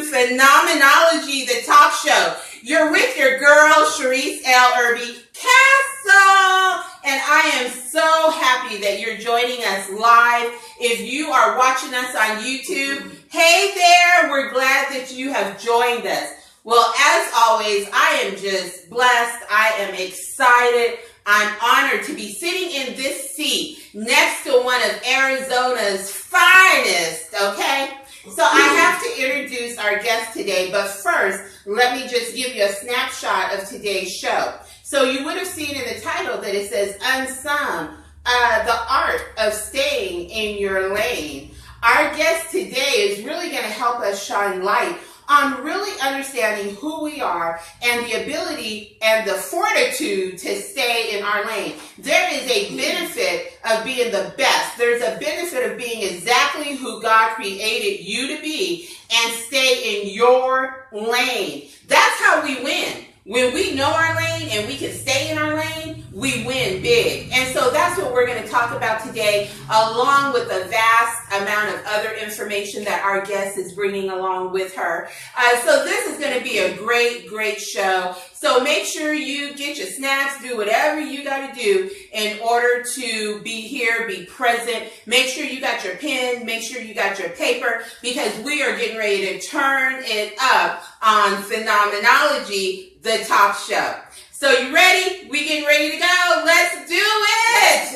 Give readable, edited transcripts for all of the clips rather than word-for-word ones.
to Phenomenology, the talk show. You're with your girl, Sharise Erby-Castle. And I am so happy that you're joining us live. If you are watching us on YouTube, hey there, we're glad that you have joined us. Well, as always, I am just blessed. I am excited. I'm honored to be sitting in this seat next to one of Arizona's finest, okay? So I have to introduce our guest today, but first, let me just give you a snapshot of today's show. So you would have seen in the title that it says Unsung, the art of staying in your lane. Our guest today is really going to help us shine light on really understanding who we are and the ability and the fortitude to stay in our lane. There is a benefit of being the best. There's a benefit of being exactly who God created you to be and stay in your lane. That's how we win. When we know our lane and we can stay in our lane, we win big. And so that's what we're going to talk about today, along with a vast amount of other information that our guest is bringing along with her. So this is going to be a great, great show. So make sure you get your snacks, do whatever you got to do in order to be here, be present. Make sure you got your pen, make sure you got your paper, because we are getting ready to turn it up on Phenomenology, the talk show. So you ready? We getting ready to go? Let's do it!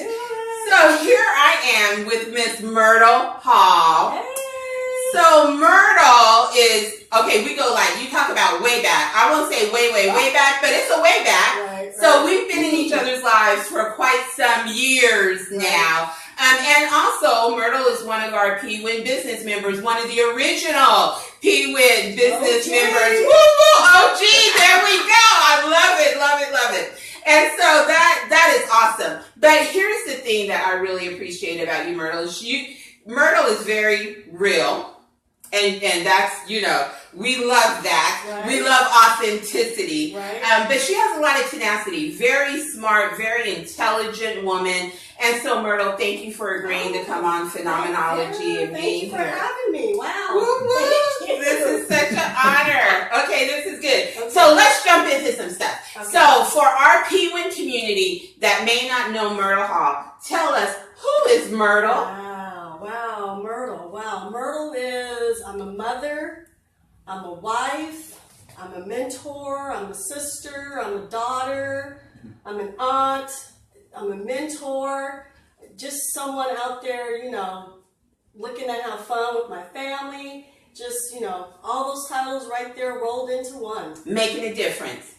So here I am with Miss Myrtle Hall. Hey. So Myrtle is, okay, we go like, you talk about way back. I won't say way back, but it's a way back. Right. So we've been in each other's lives for quite some years now. And also, Myrtle is one of our P-Win business members, one of the original P-Win business members. Woo, woo, OG, there we go. I love it, love it, love it. And so that is awesome. But here's the thing that I really appreciate about you, Myrtle. Myrtle is very real. And that's, you know, we love that. Right. We love authenticity. Right. But she has a lot of tenacity. Very smart, very intelligent woman. And so, Myrtle, thank you for agreeing to come on Phenomenology and being here. Thank you for having me. Wow. Woo-woo. This is such an honor. Okay, this is good. Okay. So let's jump into some stuff. Okay. So for our P-Win community that may not know Myrtle Hall, tell us, who is Myrtle? Wow, Myrtle. Wow, Myrtle is, I'm a mother, I'm a wife, I'm a mentor, I'm a sister, I'm a daughter, I'm an aunt, I'm a mentor, just someone out there, you know, looking to have fun with my family, just, you know, all those titles right there rolled into one. Making a difference.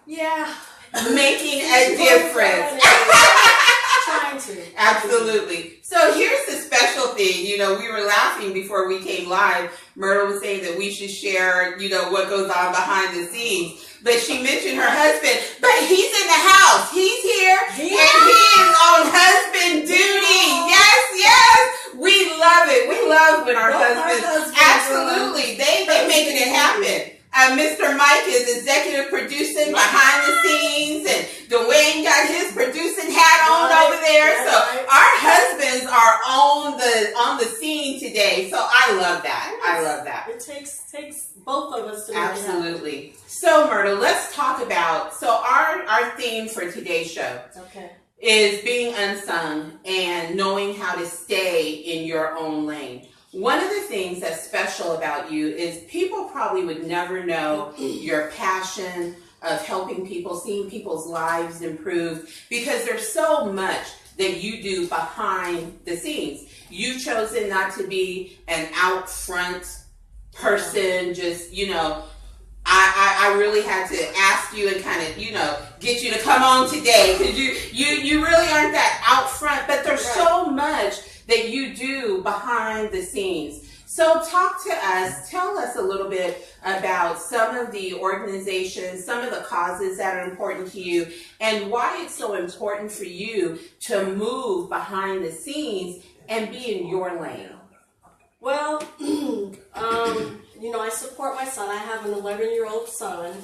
Yeah. Making a difference. Trying to. Absolutely. So here's the special thing. You know, we were laughing before we came live. Myrtle was saying that we should share, you know, what goes on behind the scenes. But she mentioned her husband. But he's in the house. He's here. And he is on husband duty. Yes, yes. We love it. We love when our husbands. Absolutely. They making it happen. Mr. Mike is executive producing behind the scenes, and Dwayne got his producing hat on over there. So our husbands are on the scene today. So I love that. I love that. It takes both of us to make it happen. Absolutely. So Myrtle, let's talk about, so our theme for today's show is being unsung and knowing how to stay in your own lane. One of the things that's special about you is people probably would never know your passion of helping people, seeing people's lives improve, because there's so much that you do behind the scenes. You've chosen not to be an out front person, just, you know, I really had to ask you and kind of, you know, get you to come on today, because you really aren't that out front, but there's so much that you do behind the scenes. So talk to us, tell us a little bit about some of the organizations, some of the causes that are important to you, and why it's so important for you to move behind the scenes and be in your lane. Well, you know, I support my son. I have an 11-year-old son,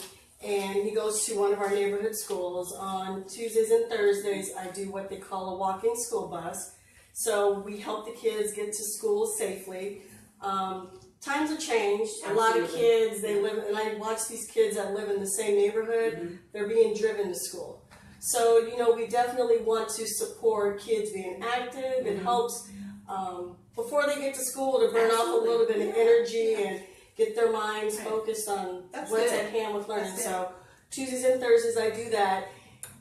and he goes to one of our neighborhood schools. On Tuesdays and Thursdays, I do what they call a walking school bus. So we help the kids get to school safely. Times have changed. Absolutely. A lot of kids, they live, and I watch these kids that live in the same neighborhood, they're being driven to school. So, we definitely want to support kids being active. It helps before they get to school to burn off a little bit of energy and get their minds focused on what's at hand with learning. So Tuesdays and Thursdays I do that.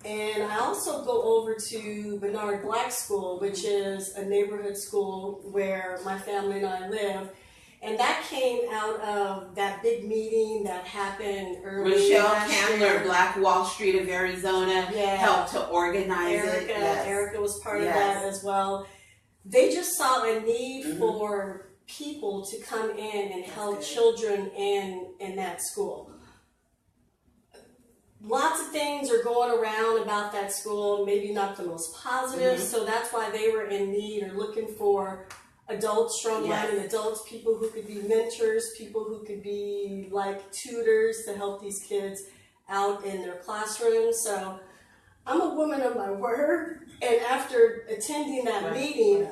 And I also go over to Bernard Black School, which is a neighborhood school where my family and I live. And that came out of that big meeting that happened early Michelle last Candler, year. Black Wall Street of Arizona, helped to organize it. Erica was part of that as well. They just saw a need for people to come in and help children in that school. Lots of things are going around about that school, maybe not the most positive, so that's why they were in need or looking for adults, strong-minded adults, people who could be mentors, people who could be like tutors to help these kids out in their classrooms. So I'm a woman of my word, and after attending that meeting,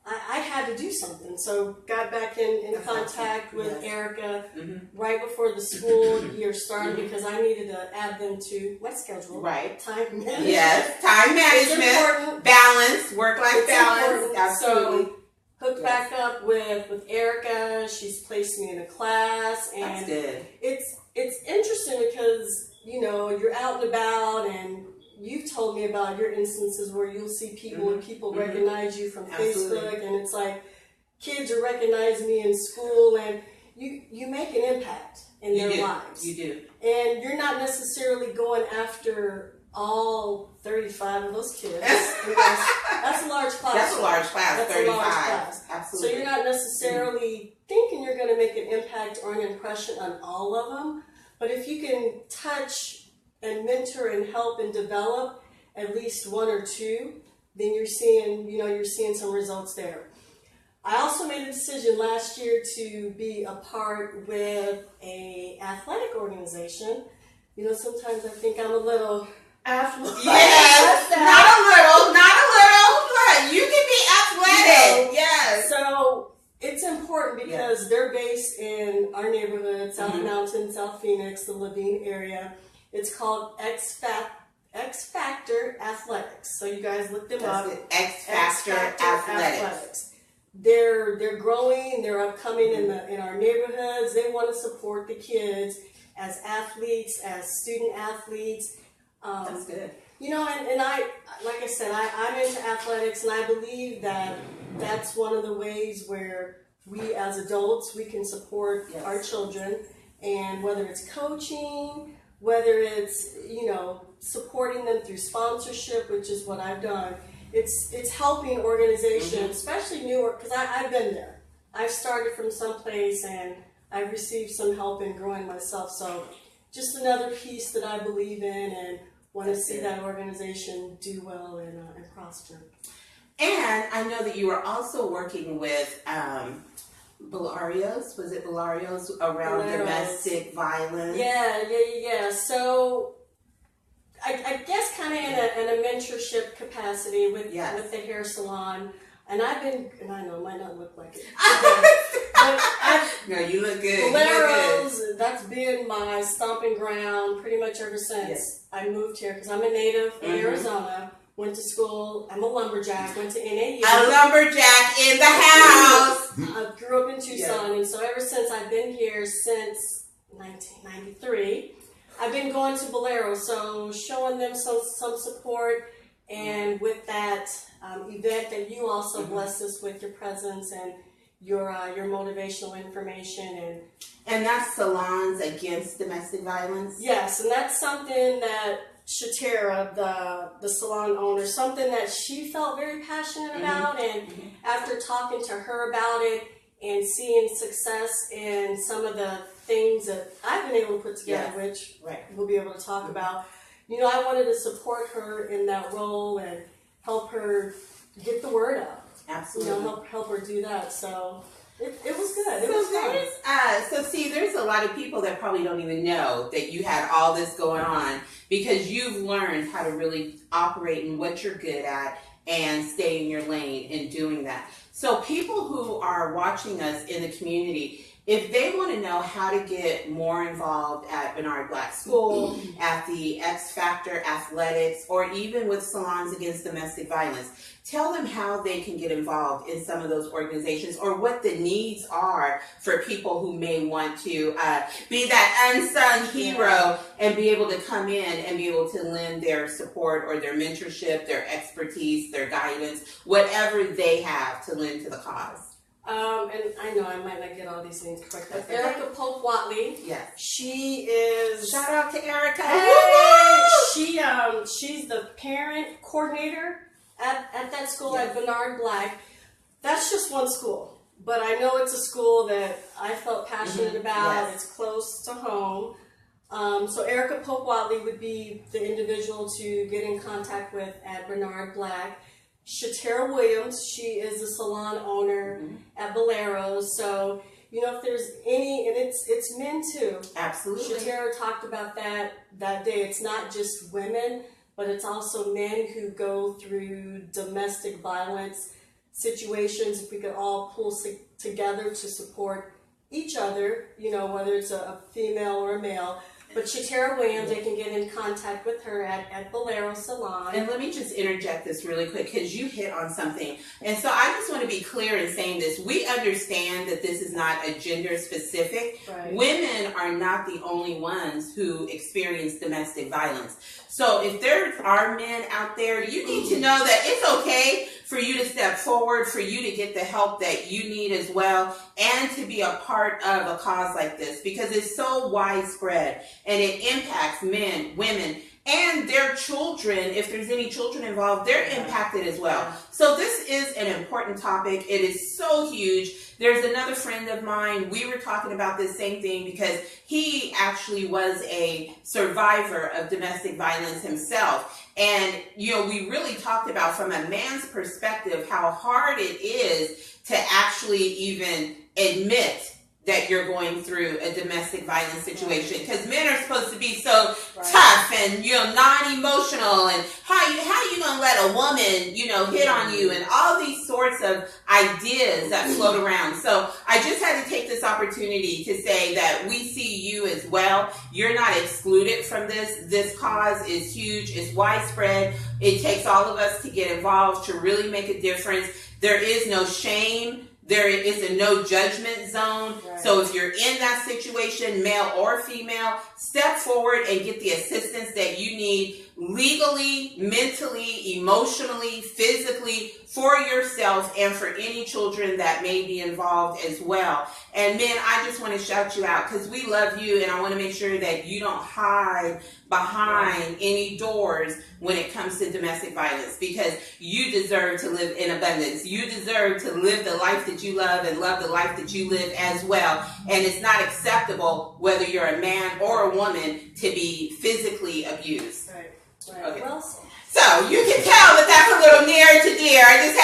I had to do something. So got back in contact with Erica right before the school year started because I needed to add them to my schedule. Right. Time management. Yes, time management, balance, work-life balance. Absolutely. So hooked back up with Erica. She's placed me in a class, and that's good. It's interesting because you're out and about, and you've told me about your instances where you'll see people and people recognize you from Facebook, and it's like kids are recognizing me in school, and you make an impact in their lives. You do. And you're not necessarily going after all 35 of those kids. That's a large class. That's a large class, That's 35. a large class. Absolutely. So you're not necessarily thinking you're going to make an impact or an impression on all of them, but if you can touch and mentor and help and develop at least one or two, then you're seeing some results there. I also made a decision last year to be a part with a athletic organization. Sometimes I think I'm a little athletic. Yes, not a little, but you can be athletic. Yes. So it's important because they're based in our neighborhood, South Mountain, South Phoenix, the Levine area. It's called X Factor Athletics. So you guys look them up. X Factor Athletics. They're growing. They're upcoming in our neighborhoods. They want to support the kids as athletes, as student athletes. That's good. And I, like I said, I'm into athletics, and I believe that that's one of the ways where we as adults, we can support our children, and whether it's coaching, whether it's, supporting them through sponsorship, which is what I've done. It's helping organizations, especially newer, because I've been there. I've started from someplace, and I've received some help in growing myself. So just another piece that I believe in and want to see that organization do well and prosper. And I know that you were also working with Belarios. Was it Belarios around domestic violence? Yeah. So I guess kind of in a mentorship capacity with the hair salon. And I know it might not look like it. No, you look good. Belarios, that's been my stomping ground pretty much ever since I moved here, because I'm a native in Arizona. Went to school. I'm a lumberjack. Went to NAU. A lumberjack in the house. I grew up in Tucson, and so ever since I've been here since 1993, I've been going to Bolero, so showing them some support, and with that event that you also blessed us with your presence and your motivational information and that's Salons Against Domestic Violence. Yes, and that's something that Shatera, the salon owner, something that she felt very passionate about, and after talking to her about it and seeing success in some of the things that I've been able to put together, which we'll be able to talk about, I wanted to support her in that role and help her get the word out. Absolutely. Help her do that. So it was good. It was fun. There's a lot of people that probably don't even know that you had all this going on, because you've learned how to really operate in what you're good at and stay in your lane in doing that. So people who are watching us in the community, if they want to know how to get more involved at Bernard Black School, at the X Factor Athletics, or even with Salons Against Domestic Violence, tell them how they can get involved in some of those organizations, or what the needs are for people who may want to be that unsung hero and be able to come in and be able to lend their support or their mentorship, their expertise, their guidance, whatever they have to lend to the cause. And I know I might not get all these things correct. But Erica Pope Watley. Yes. She is. Shout out to Erica. Hey, she's the parent coordinator at that school at Bernard Black. That's just one school, but I know it's a school that I felt passionate about. It's close to home. So Erica Pope Watley would be the individual to get in contact with at Bernard Black. Shatera Williams, she is the salon owner at Bolero's. So, you know, if there's any, and it's men too. Absolutely. Shatera talked about that day. It's not just women, but it's also men who go through domestic violence situations. If we could all pull together to support each other, you know, whether it's a female or a male. But Shatera Williams, they can get in contact with her at Bolero Salon. And let me just interject this really quick, because you hit on something. And so I just want to be clear in saying this. We understand that this is not a gender specific. Right. Women are not the only ones who experience domestic violence. So if there are men out there, you need to know that it's okay for you to step forward, for you to get the help that you need as well, and to be a part of a cause like this, because it's so widespread and it impacts men, women, and their children. If there's any children involved, they're impacted as well. So this is an important topic. It is so huge. There's another friend of mine, we were talking about this same thing, because he actually was a survivor of domestic violence himself. And, you know, we really talked about, from a man's perspective, how hard it is to actually even admit that you're going through a domestic violence situation, because men are supposed to be so tough and, you know, non-emotional, and how you gonna let a woman, you know, hit on you, and all these sorts of ideas that float around. So I just had to take this opportunity to say that we see you as well. You're not excluded from this. This cause is huge. It's widespread. It takes all of us to get involved to really make a difference. There is no shame. There is a no judgment zone. Right. So if you're in that situation, male or female, step forward and get the assistance that you need, legally, mentally, emotionally, physically, for yourself and for any children that may be involved as well. And men, I just want to shout you out, because we love you, and I want to make sure that you don't hide behind any doors when it comes to domestic violence, because you deserve to live in abundance. You deserve to live the life that you love and love the life that you live as well. And it's not acceptable, whether you're a man or a woman, to be physically abused. Right. Okay. Well, so you can tell that that's a little near to dear. I just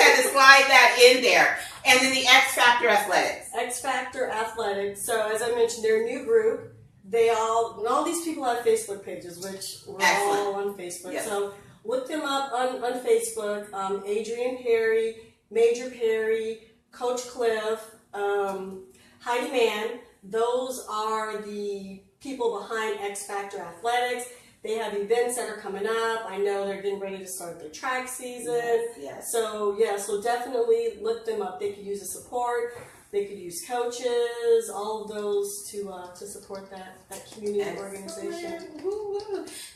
had to slide that in there. And then the X Factor Athletics. X Factor Athletics. So as I mentioned, they're a new group. All these people have Facebook pages, which we're all on Facebook. Yes. So look them up on Facebook. Adrian Perry, Major Perry, Coach Cliff, Heidi Mann. Those are the people behind X Factor Athletics. They have events that are coming up. I know they're getting ready to start their track season. Yes. So definitely look them up. They could use the support. They could use coaches, all of those to support that community organization.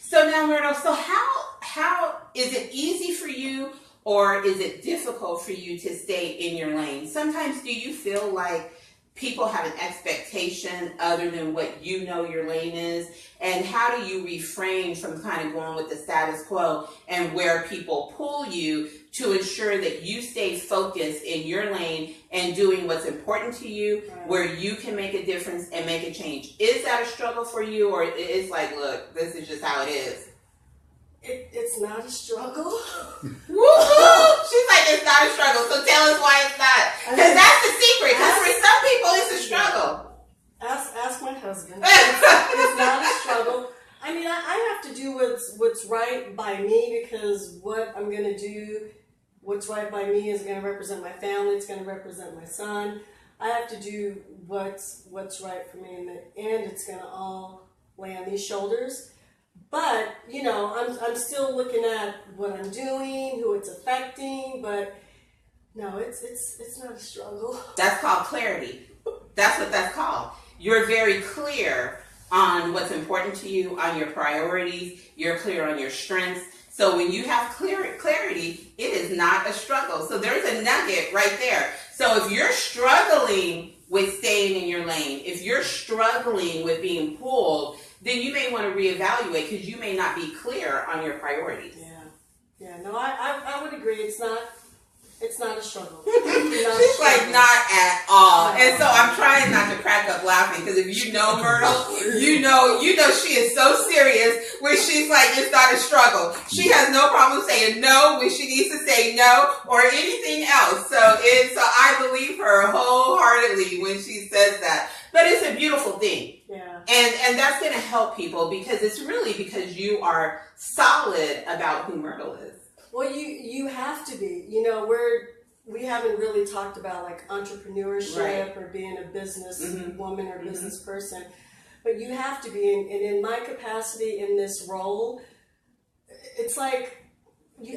So now, Myrtle, so how is it easy for you, or is it difficult for you to stay in your lane? Sometimes do you feel like people have an expectation other than what you know your lane is? And how do you refrain from kind of going with the status quo and where people pull you to ensure that you stay focused in your lane and doing what's important to you, where you can make a difference and make a change? Is that a struggle for you, or it's like, look, this is just how it is? It's not a struggle. Woo-hoo! She's like, it's not a struggle. So tell us why it's not. Because that's the secret. Because for some people, it's a struggle. Ask my husband. It's not a struggle. I mean, I have to do what's right by me, because what I'm going to do what's right by me is going to represent my family. It's going to represent my son. I have to do what's right for me. In the end, it's going to all lay on these shoulders. But, I'm still looking at what I'm doing, who it's affecting, but no, it's not a struggle. That's called clarity. That's what that's called. You're very clear on what's important to you, on your priorities. You're clear on your strengths. So when you have clarity, it is not a struggle. So there's a nugget right there. So if you're struggling with staying in your lane, if you're struggling with being pulled, then you may want to reevaluate because you may not be clear on your priorities. Yeah. No, I would agree. It's not a struggle. It's like not at all. And so I'm trying not to crack up laughing because if you know Myrtle, you know she is so serious when she's like, it's not a struggle. She has no problem saying no when she needs to say no or anything else. So I believe her wholeheartedly when she says that. But it's a beautiful thing. Yeah. And that's going to help people because it's really because you are solid about who Myrtle is. Well, you have to be. We haven't really talked about like entrepreneurship or being a business woman or business person, but you have to be. And in my capacity in this role, it's like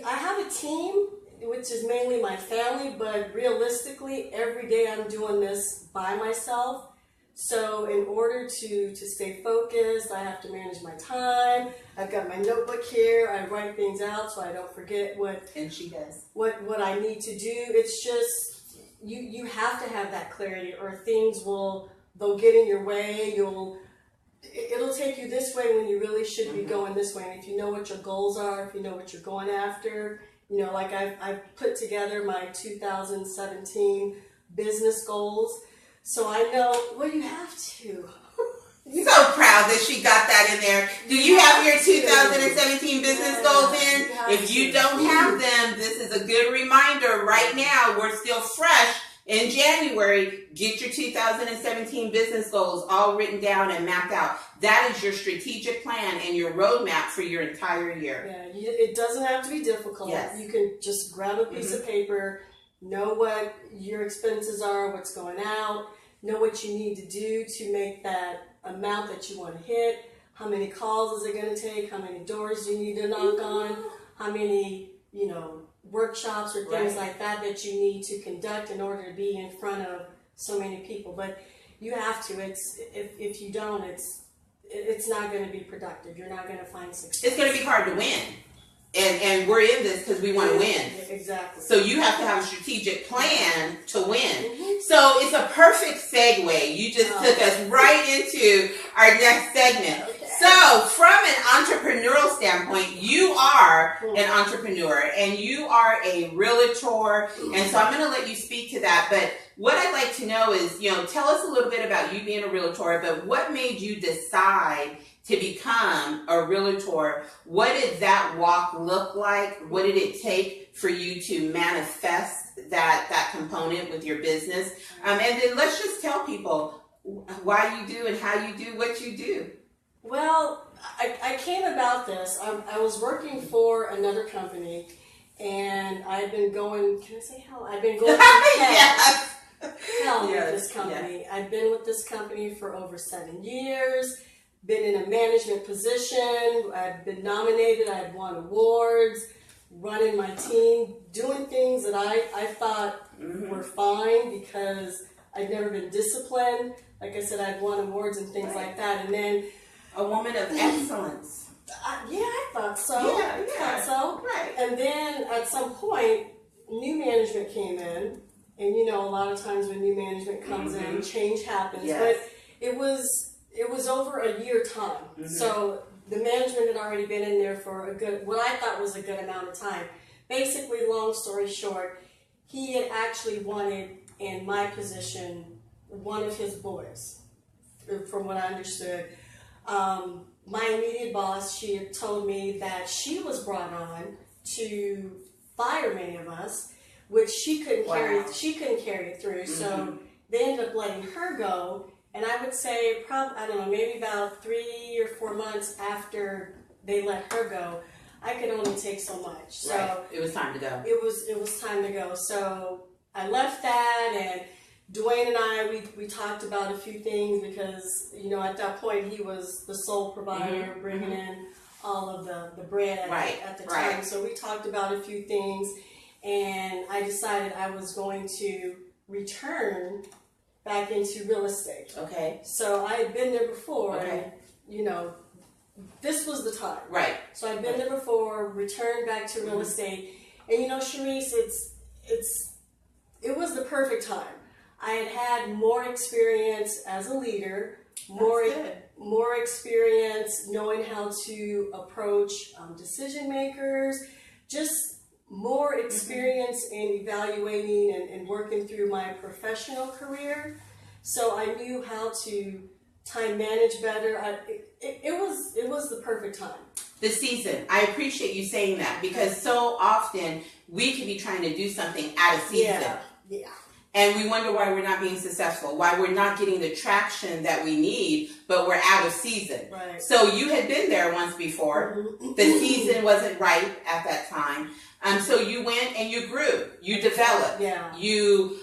I have a team, which is mainly my family, but realistically, every day I'm doing this by myself. So in order to stay focused, I have to manage my time. I've got my notebook here. I write things out so I don't forget And she does. what I need to do. It's just you have to have that clarity, or things they'll get in your way. It'll take you this way when you really should be going this way. And if you know what your goals are, if you know what you're going after, like I've put together my 2017 business goals. So I know, well, you have to. So proud that she got that in there. Do you have your 2017 business goals in? If you don't have them, this is a good reminder right now. We're still fresh in January. Get your 2017 business goals all written down and mapped out. That is your strategic plan and your roadmap for your entire year. Yeah, it doesn't have to be difficult. Yes. You can just grab a piece of paper, know what your expenses are, what's going out, know what you need to do to make that amount that you want to hit, how many calls is it going to take, how many doors you need to knock on, how many, workshops or things like that you need to conduct in order to be in front of so many people. But you have to. If you don't, it's not going to be productive. You're not going to find success. It's going to be hard to win. And we're in this because we want to win. Exactly. So you have to have a strategic plan to win. So it's a perfect segue. You just took us right into our next segment. Okay. So from an entrepreneurial standpoint, you are an entrepreneur and you are a realtor. And so I'm going to let you speak to that. But what I'd like to know is, tell us a little bit about you being a realtor, but what made you decide to become a realtor? What did that walk look like? What did it take for you to manifest that component with your business? And then let's just tell people why you do and how you do what you do. Well, I came about this. I was working for another company, and I've been going, can I say hell? I've been going through Yes. hell with this company. Yes. I've been with this company for over 7 years. Been in a management position. I've been nominated. I've won awards, running my team, doing things that I thought were fine because I'd never been disciplined. Like I said, I'd won awards and things like that. And then a woman of excellence. I thought so. Yeah. I thought so. Right. And then at some point, new management came in. And a lot of times when new management comes in, change happens. Yes. But it was over a year time. So the management had already been in there for what I thought was a good amount of time. Basically, long story short, he had actually wanted, in my position, one of his boys, from what I understood. My immediate boss, she had told me that she was brought on to fire many of us, which she couldn't carry it through. So they ended up letting her go. And I would say, maybe about 3 or 4 months after they let her go, I could only take so much. So right. It was time to go. It was time to go. So I left that, and Dwayne and I, we talked about a few things because, you know, at that point he was the sole provider, bringing in all of the bread at the time. So we talked about a few things, and I decided I was going to return back into real estate. Okay. So I had been there before, and, you know, this was the time. Right. So I'd been there before, returned back to real estate, and, you know, Sharise, it was the perfect time. I had more experience as a leader, more experience knowing how to approach decision makers, just more experience in evaluating and working through my professional career. So I knew how to time manage better. It was the perfect time. The season. I appreciate you saying that, because so often we could be trying to do something out of season. Yeah. And we wonder why we're not being successful, why we're not getting the traction that we need, but we're out of season. Right. So you had been there once before. The season wasn't right at that time. So you went and you grew. You developed. Yeah. You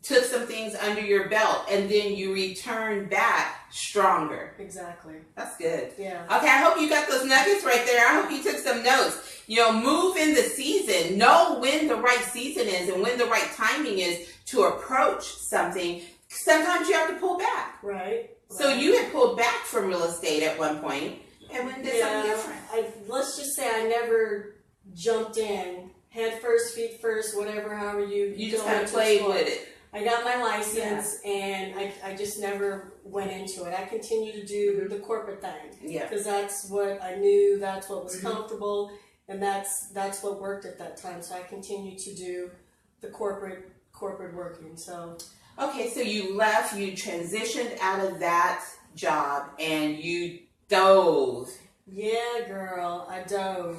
took some things under your belt, and then you returned back stronger. Exactly. That's good. Yeah. Okay, I hope you got those nuggets right there. I hope you took some notes. You know, move in the season. Know when the right season is and when the right timing is to approach something. Sometimes you have to pull back. Right. So you had pulled back from real estate at one point and went and did something different. Let's just say I never jumped in, head first, feet first, whatever, however you just kind of played with it. I got my license, and I just never went into it. I continued to do the corporate thing, because that's what I knew, that's what was comfortable, and that's what worked at that time. So I continued to do the corporate working. So okay, so you left, you transitioned out of that job, and you dove. Yeah, girl, I dove.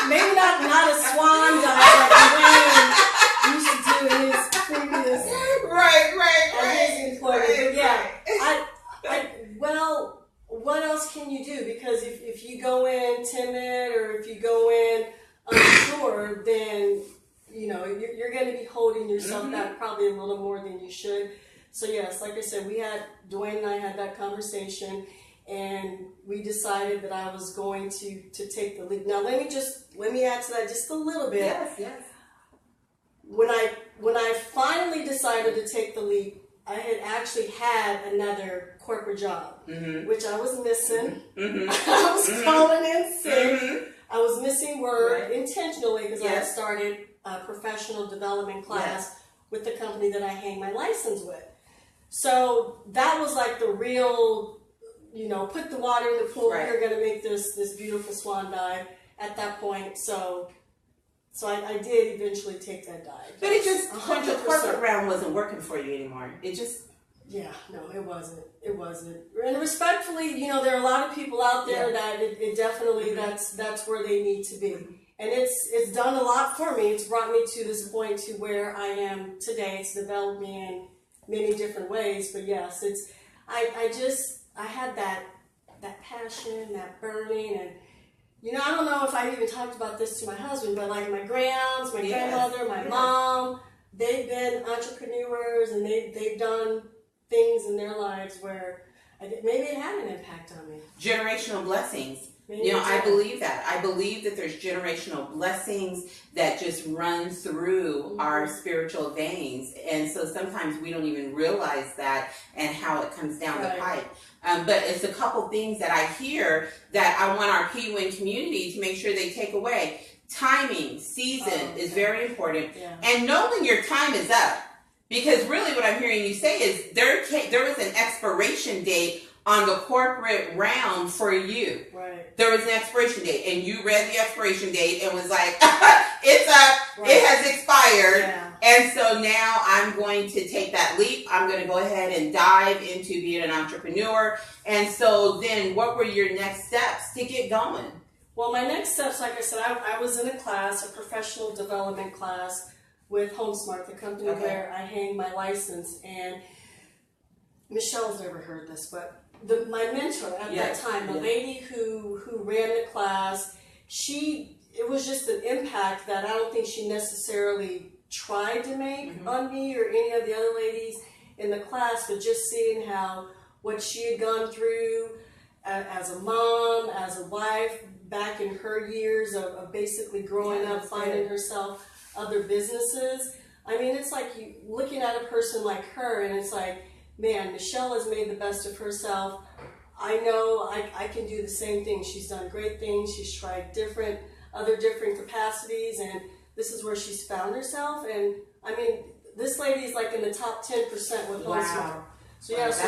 Maybe not a swan dive like Dwayne used to do in his previous employment. But yeah, well, what else can you do? Because if you go in timid, or if you go in unsure, then, you know, you're going to be holding yourself back probably a little more than you should. So yes, like I said, Dwayne and I had that conversation, and we decided that I was going to take the lead. Now let me add to that just a little bit. Yes. When I finally decided to take the leap, I had actually had another corporate job, which I was missing. I was calling in sick. I was missing work intentionally, because I had started a professional development class with the company that I hang my license with. So that was like the real, you know, put the water in the pool. We're going to make this beautiful swan dive at that point. So I did eventually take that dive. But it just, the corporate realm wasn't working for you anymore. It just... Yeah, no, it wasn't. It wasn't. And respectfully, you know, there are a lot of people out there that it definitely, that's where they need to be. And it's done a lot for me. It's brought me to this point to where I am today. It's developed me in many different ways. But yes, I had that passion, that burning, and, you know, I don't know if I even talked about this to my husband, but like my grandmother, my mom, they've been entrepreneurs, and they've done things in their lives where maybe it had an impact on me. Generational blessings. You know, I believe that. I believe that there's generational blessings that just run through our spiritual veins. And so sometimes we don't even realize that and how it comes down the pipe. But it's a couple things that I hear that I want our PWIN community to make sure they take away. Timing, season is very important. And know when your time is up. Because really what I'm hearing you say is there was an expiration date on the corporate realm for you. Right. There was an expiration date, and you read the expiration date and was like, it's up, it has expired. And so now I'm going to take that leap. I'm going to go ahead and dive into being an entrepreneur. And so then what were your next steps to get going? Well, my next steps, like I said, I was in a class, a professional development class with HomeSmart, the company where I hang my license. And Michelle's never heard this, but my mentor at that time, the lady who ran the class, it was just an impact that I don't think she necessarily tried to make on me or any of the other ladies in the class, but just seeing how what she had gone through as a mom, as a wife, back in her years of basically growing up, finding herself other businesses. I mean, it's like you looking at a person like her, and it's like, man, Michelle has made the best of herself. I know I can do the same thing. She's done great things. She's tried other different capacities, and this is where she's found herself. And I mean, this lady is like in the top 10% with homeschool. So yeah, so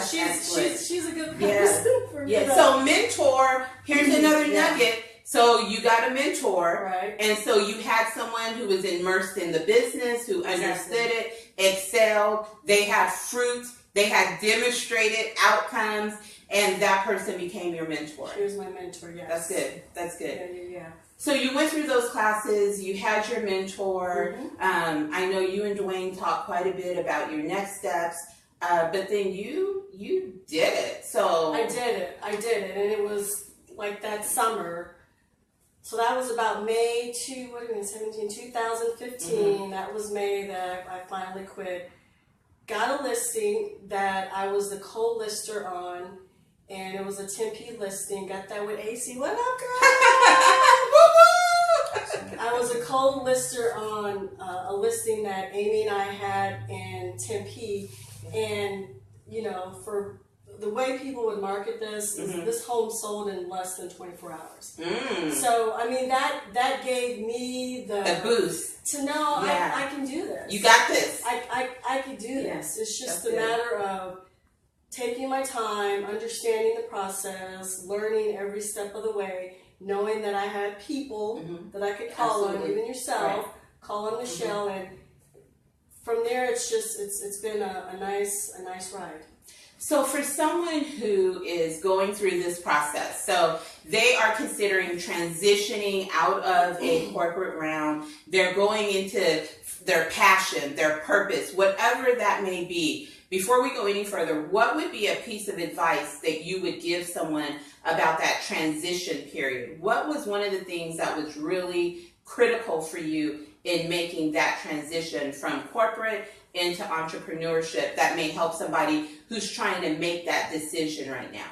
she's a good person for me. So mentor, here's another nugget. So you got a mentor, right? And so you had someone who was immersed in the business, who understood it, excelled. They had fruits. They had demonstrated outcomes, and that person became your mentor. She was my mentor. Yes, that's good. That's good. Yeah. So you went through those classes. You had your mentor. I know you and Dwayne talked quite a bit about your next steps. But then you did it. So I did it, and it was like that summer. So that was about May 2015. That was May that I finally quit. Got a listing that I was the co-lister on, and it was a Tempe listing. Got that with AC. What up, girl? I was a co-lister on a listing that Amy and I had in Tempe. And, you know, for the way people would market this, is this home sold in less than 24 hours. So, I mean, that gave me the boost to know I can do this. You got this. I can do this. It's just a matter of taking my time, understanding the process, learning every step of the way, knowing that I had people that I could call on, even yourself, call on Michelle, and from there, it's been a nice ride. So for someone who is going through this process, so they are considering transitioning out of a corporate realm, they're going into their passion, their purpose, whatever that may be. Before we go any further, what would be a piece of advice that you would give someone about that transition period? What was one of the things that was really critical for you in making that transition from corporate into entrepreneurship that may help somebody who's trying to make that decision right now?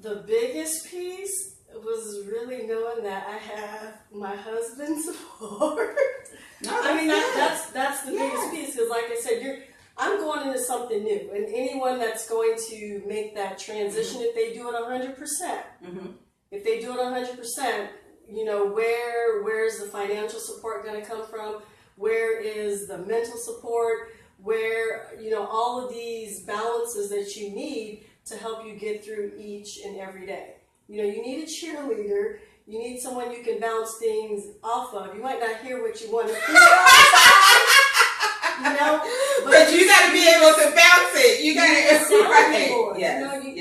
The biggest piece was really knowing that I have my husband's support. I mean, that's the biggest piece, because like I said, I'm going into something new, and anyone that's going to make that transition, if they do it 100%, if they do it 100%, you know, where's the financial support going to come from? Where is the mental support? Where, you know, all of these balances that you need to help you get through each and every day. You know, you need a cheerleader. You need someone you can bounce things off of. You might not hear what you want to hear, you know, but you got to be able to bounce it. You got to, right? Yes, you know, you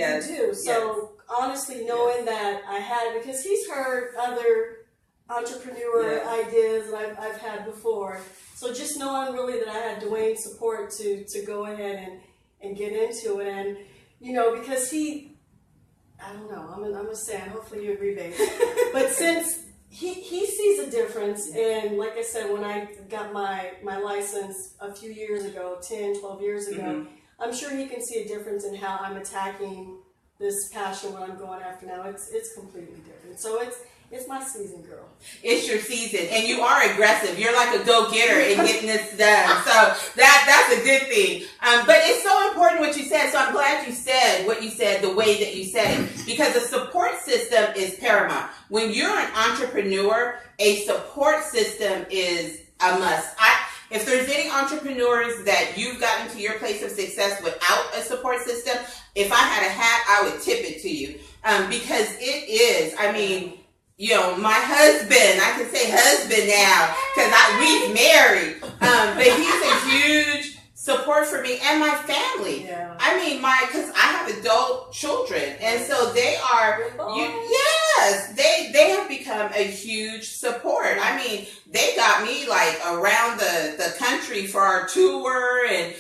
do. So honestly, knowing that I had, because he's heard other entrepreneur ideas that I've had before. So just knowing really that I had Dwayne's support to go ahead and get into it. And, you know, because I don't know, I'm going to say, and hopefully you agree, babe. But since he sees a difference, and like I said, when I got my license a few years ago, 10, 12 years ago, I'm sure he can see a difference in how I'm attacking this passion, what I'm going after now. It's completely different. So it's my season, girl. It's your season, and you are aggressive. You're like a go-getter in getting this done. So that's a good thing. But it's so important what you said. So I'm glad you said what you said the way that you said it, because a support system is paramount. When you're an entrepreneur, a support system is a must. If there's any entrepreneurs that you've gotten to your place of success without a support system, if I had a hat, I would tip it to you, because it is. I mean, you know, my husband, I can say husband now because we've married, but he's a huge support for me and my family. Yeah. I mean, because I have adult children, and so they are, Yes, they have become a huge support. I mean, they got me like around the country for our tour, and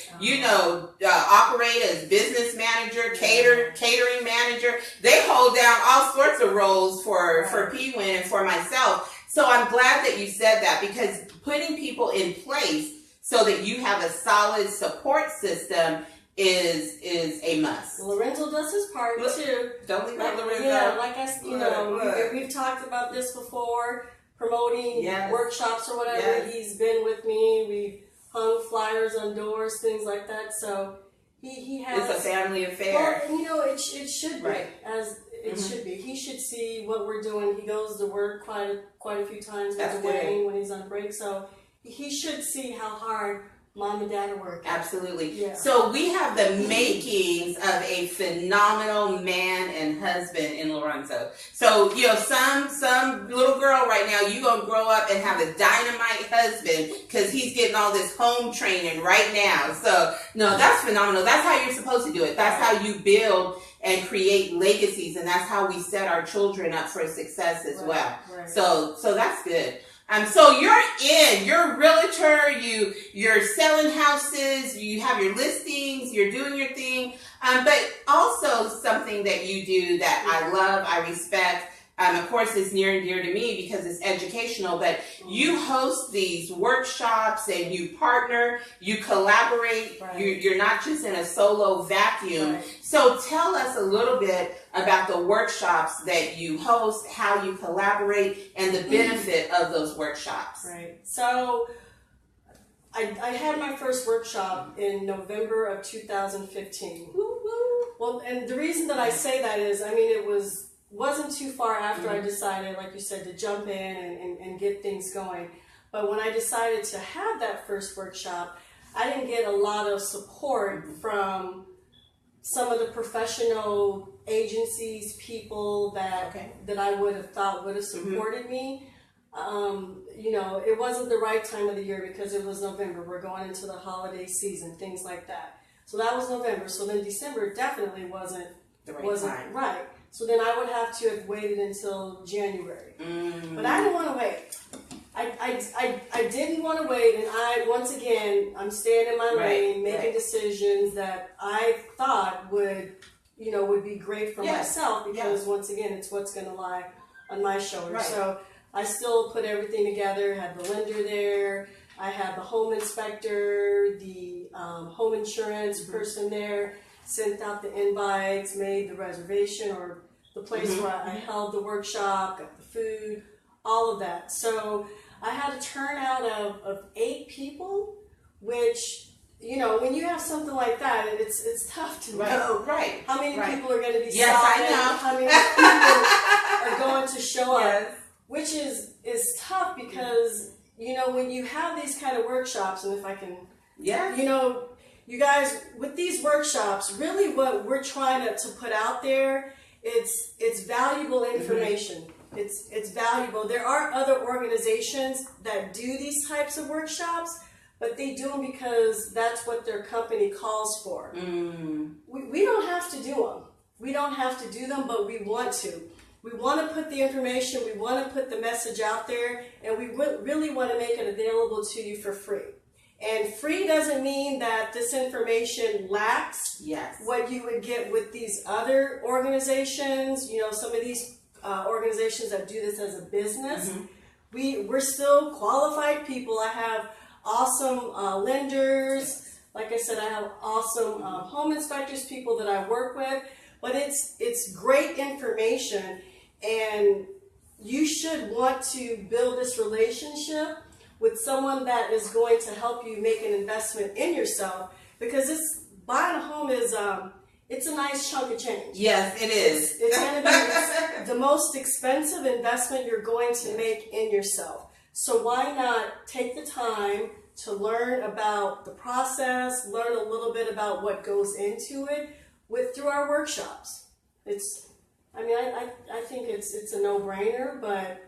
operate as business manager, catering manager. They hold down all sorts of roles for P-Win and for myself. So I'm glad that you said that, because putting people in place so that you have a solid support system is a must. Lorenzo does his part too. Don't leave out Lorenzo. Yeah, like we've talked about this before, promoting workshops or whatever. Yes. He's been with me. We've hung flyers on doors, things like that. So he has. It's a family affair. Well, it should be, right. as it should be. He should see what we're doing. He goes to work quite a few times when he's on break. So he should see how hard Mom and Dad are working. Absolutely. Yeah. So we have the makings of a phenomenal man and husband in Lorenzo. So, some little girl right now, you going to grow up and have a dynamite husband because he's getting all this home training right now. So, no, that's phenomenal. That's how you're supposed to do it. That's how you build and create legacies, and that's how we set our children up for success as well. Right. So that's good. So you're a realtor, you're selling houses, you have your listings, you're doing your thing, but also something that you do that I love, I respect, of course it's near and dear to me because it's educational, but you host these workshops and you partner, you collaborate, you're not just in a solo vacuum. Right. So tell us a little bit about the workshops that you host, how you collaborate, and the benefit of those workshops. Right. So I had my first workshop in November of 2015. Woo-woo. Well, and the reason that I say that is, it wasn't too far after I decided, like you said, to jump in and get things going. But when I decided to have that first workshop, I didn't get a lot of support from some of the professional agencies, people that I would have thought would have supported me. It wasn't the right time of the year because it was November. We're going into the holiday season, things like that. So that was November. So then December definitely wasn't the right time. Right. So then I would have to have waited until January. But I didn't want to wait. I didn't want to wait, and I'm staying in my lane, making decisions that I thought would be great for myself, because once again, it's what's going to lie on my shoulders. Right. So I still put everything together, had the lender there, I had the home inspector, the home insurance person there, sent out the invites, made the reservation or the place where I held the workshop, got the food, all of that. So I had a turnout of 8 people, which, when you have something like that, it's tough to know how many people are going to be solid, how many people are going to show up, which is tough because, when you have these kind of workshops, and if I can, you guys, with these workshops, really what we're trying to put out there, it's valuable information. It's valuable. There are other organizations that do these types of workshops, but they do them because that's what their company calls for. We don't have to do them. We don't have to do them, but we want to. We want to put the information, we want to put the message out there, and we really want to make it available to you for free. And free doesn't mean that this information lacks what you would get with these other organizations. Some of these organizations that do this as a business. We're still qualified people. I have awesome lenders. Like I said, I have awesome home inspectors, people that I work with. But it's great information, and you should want to build this relationship with someone that is going to help you make an investment in yourself, because buying a home is it's a nice chunk of change. Yes, it is. It's going to be the most expensive investment you're going to make in yourself. So why not take the time to learn about the process, learn a little bit about what goes into it through our workshops. I think it's a no-brainer, but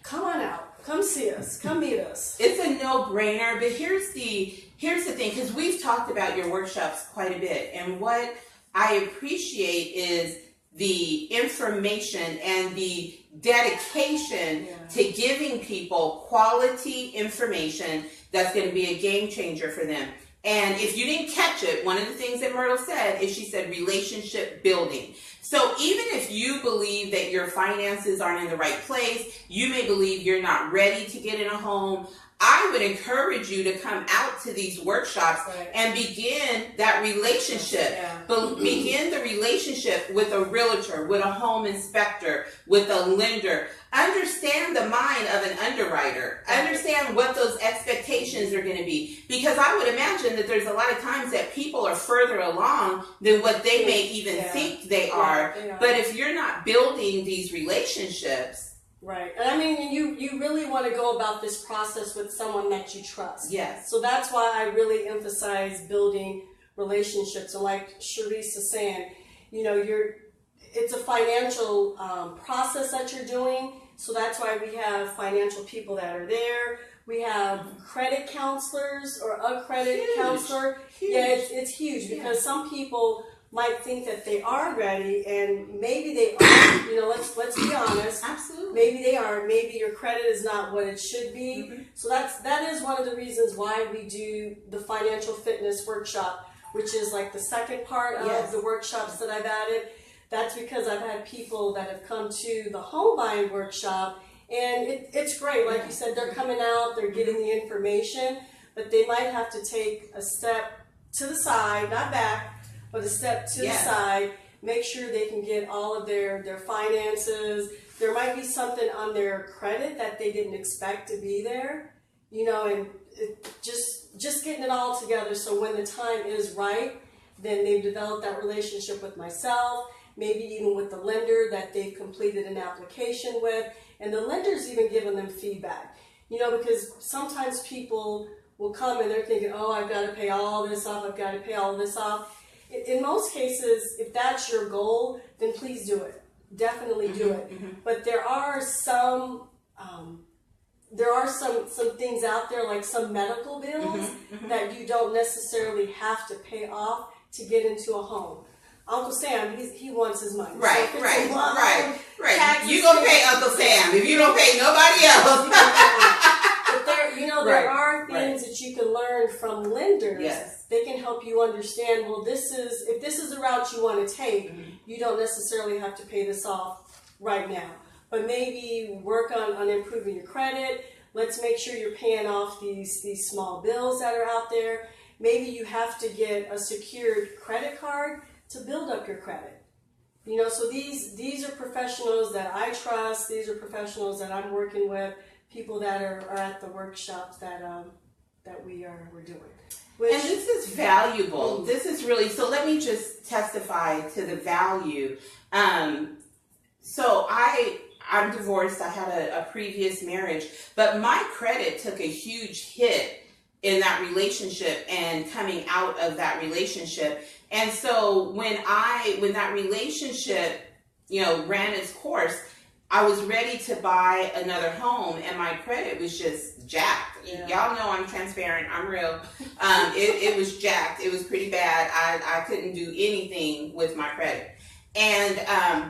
come on out. Come see us. Come meet us. It's a no-brainer, but here's the thing, because we've talked about your workshops quite a bit, and what I appreciate is the information and the dedication to giving people quality information that's going to be a game changer for them. And if you didn't catch it, one of the things that Myrtle said is she said relationship building. So even if you believe that your finances aren't in the right place, you may believe you're not ready to get in a home, I would encourage you to come out to these workshops and begin that relationship. Begin the relationship with a realtor, with a home inspector, with a lender. Understand the mind of an underwriter. Understand what those expectations are going to be. Because I would imagine that there's a lot of times that people are further along than what they may even think they are. But if you're not building these relationships, right. And I mean, you really want to go about this process with someone that you trust. Yes. So that's why I really emphasize building relationships. And like Sharise is saying, you know, it's a financial process that you're doing. So that's why we have financial people that are there. We have credit counselors or a credit counselor. Huge. Yeah, it's huge because some people might think that they are ready, and maybe they aren't. You know, let's be honest. Absolutely. Maybe they are. Maybe your credit is not what it should be. So that is one of the reasons why we do the financial fitness workshop, which is like the second part of the workshops that I've added. That's because I've had people that have come to the home buying workshop, and it's great. Like you said, they're coming out, they're getting the information, but they might have to take a step to the side, not back, but a step to the side, make sure they can get all of their finances. There might be something on their credit that they didn't expect to be there, you know, and just getting it all together so when the time is right, then they've developed that relationship with myself, maybe even with the lender that they've completed an application with, and the lender's even giving them feedback, you know, because sometimes people will come and they're thinking, oh, I've got to pay all this off, I've got to pay all this off. In most cases, if that's your goal, then please do it. Definitely do it. But there are some things out there, like some medical bills that you don't necessarily have to pay off to get into a home. Uncle Sam, he wants his money. Right. You gonna pay Uncle Sam if you don't pay nobody else. But there are things that you can learn from lenders. Yes. They can help you understand, well, if this is the route you want to take, you don't necessarily have to pay this off right now. But maybe work on improving your credit. Let's make sure you're paying off these small bills that are out there. Maybe you have to get a secured credit card to build up your credit. You know, so these are professionals that I trust. These are professionals that I'm working with, people that are at the workshops that we're doing. And this is valuable. This is really, so let me just testify to the value. So I'm divorced. I had a previous marriage, but my credit took a huge hit in that relationship and coming out of that relationship. And so when that relationship, you know, ran its course, I was ready to buy another home and my credit was just jacked. Yeah. Y'all know I'm transparent. I'm real. It was jacked. It was pretty bad. I couldn't do anything with my credit. And,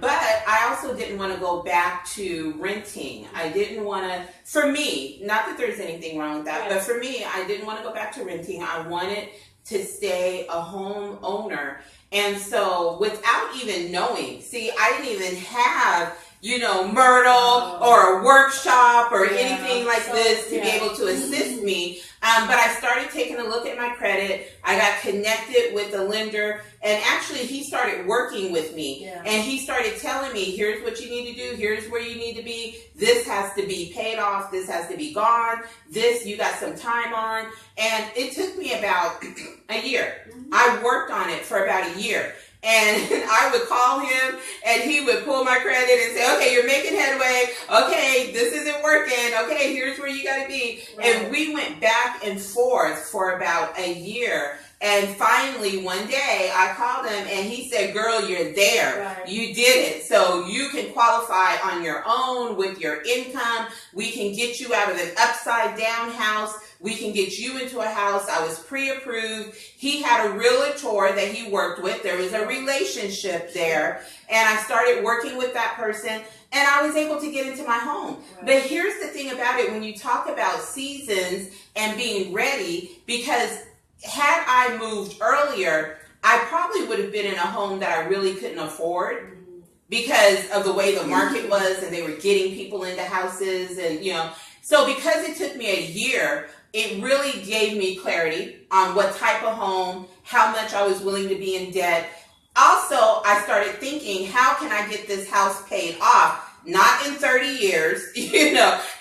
but I also didn't want to go back to renting. I didn't want to, for me, not that there's anything wrong with that, but for me, I didn't want to go back to renting. I wanted to stay a home owner. And so without even knowing, see, I didn't even have, you know, Myrtle or a workshop or anything like this to be able to assist me. But I started taking a look at my credit. I got connected with the lender, and actually he started working with me. And he started telling me, here's what you need to do. Here's where you need to be. This has to be paid off. This has to be gone. This, you got some time on. And it took me about a year. I worked on it for about a year. And I would call him and he would pull my credit and say, okay, you're making headway. Okay, this isn't working. Okay, here's where you got to be. And we went back and forth for about a year. And finally, one day, I called him and he said, girl, you're there. You did it. So you can qualify on your own with your income. We can get you out of an upside down house We can get you into a house. I was pre-approved. He had a realtor that he worked with. There was a relationship there. And I started working with that person, and I was able to get into my home. Right. But here's the thing about it, when you talk about seasons and being ready, because had I moved earlier, I probably would have been in a home that I really couldn't afford because of the way the market was, and they were getting people into houses, and so because it took me a year, it really gave me clarity on what type of home, how much I was willing to be in debt. Also, I started thinking, how can I get this house paid off? Not in 30 years,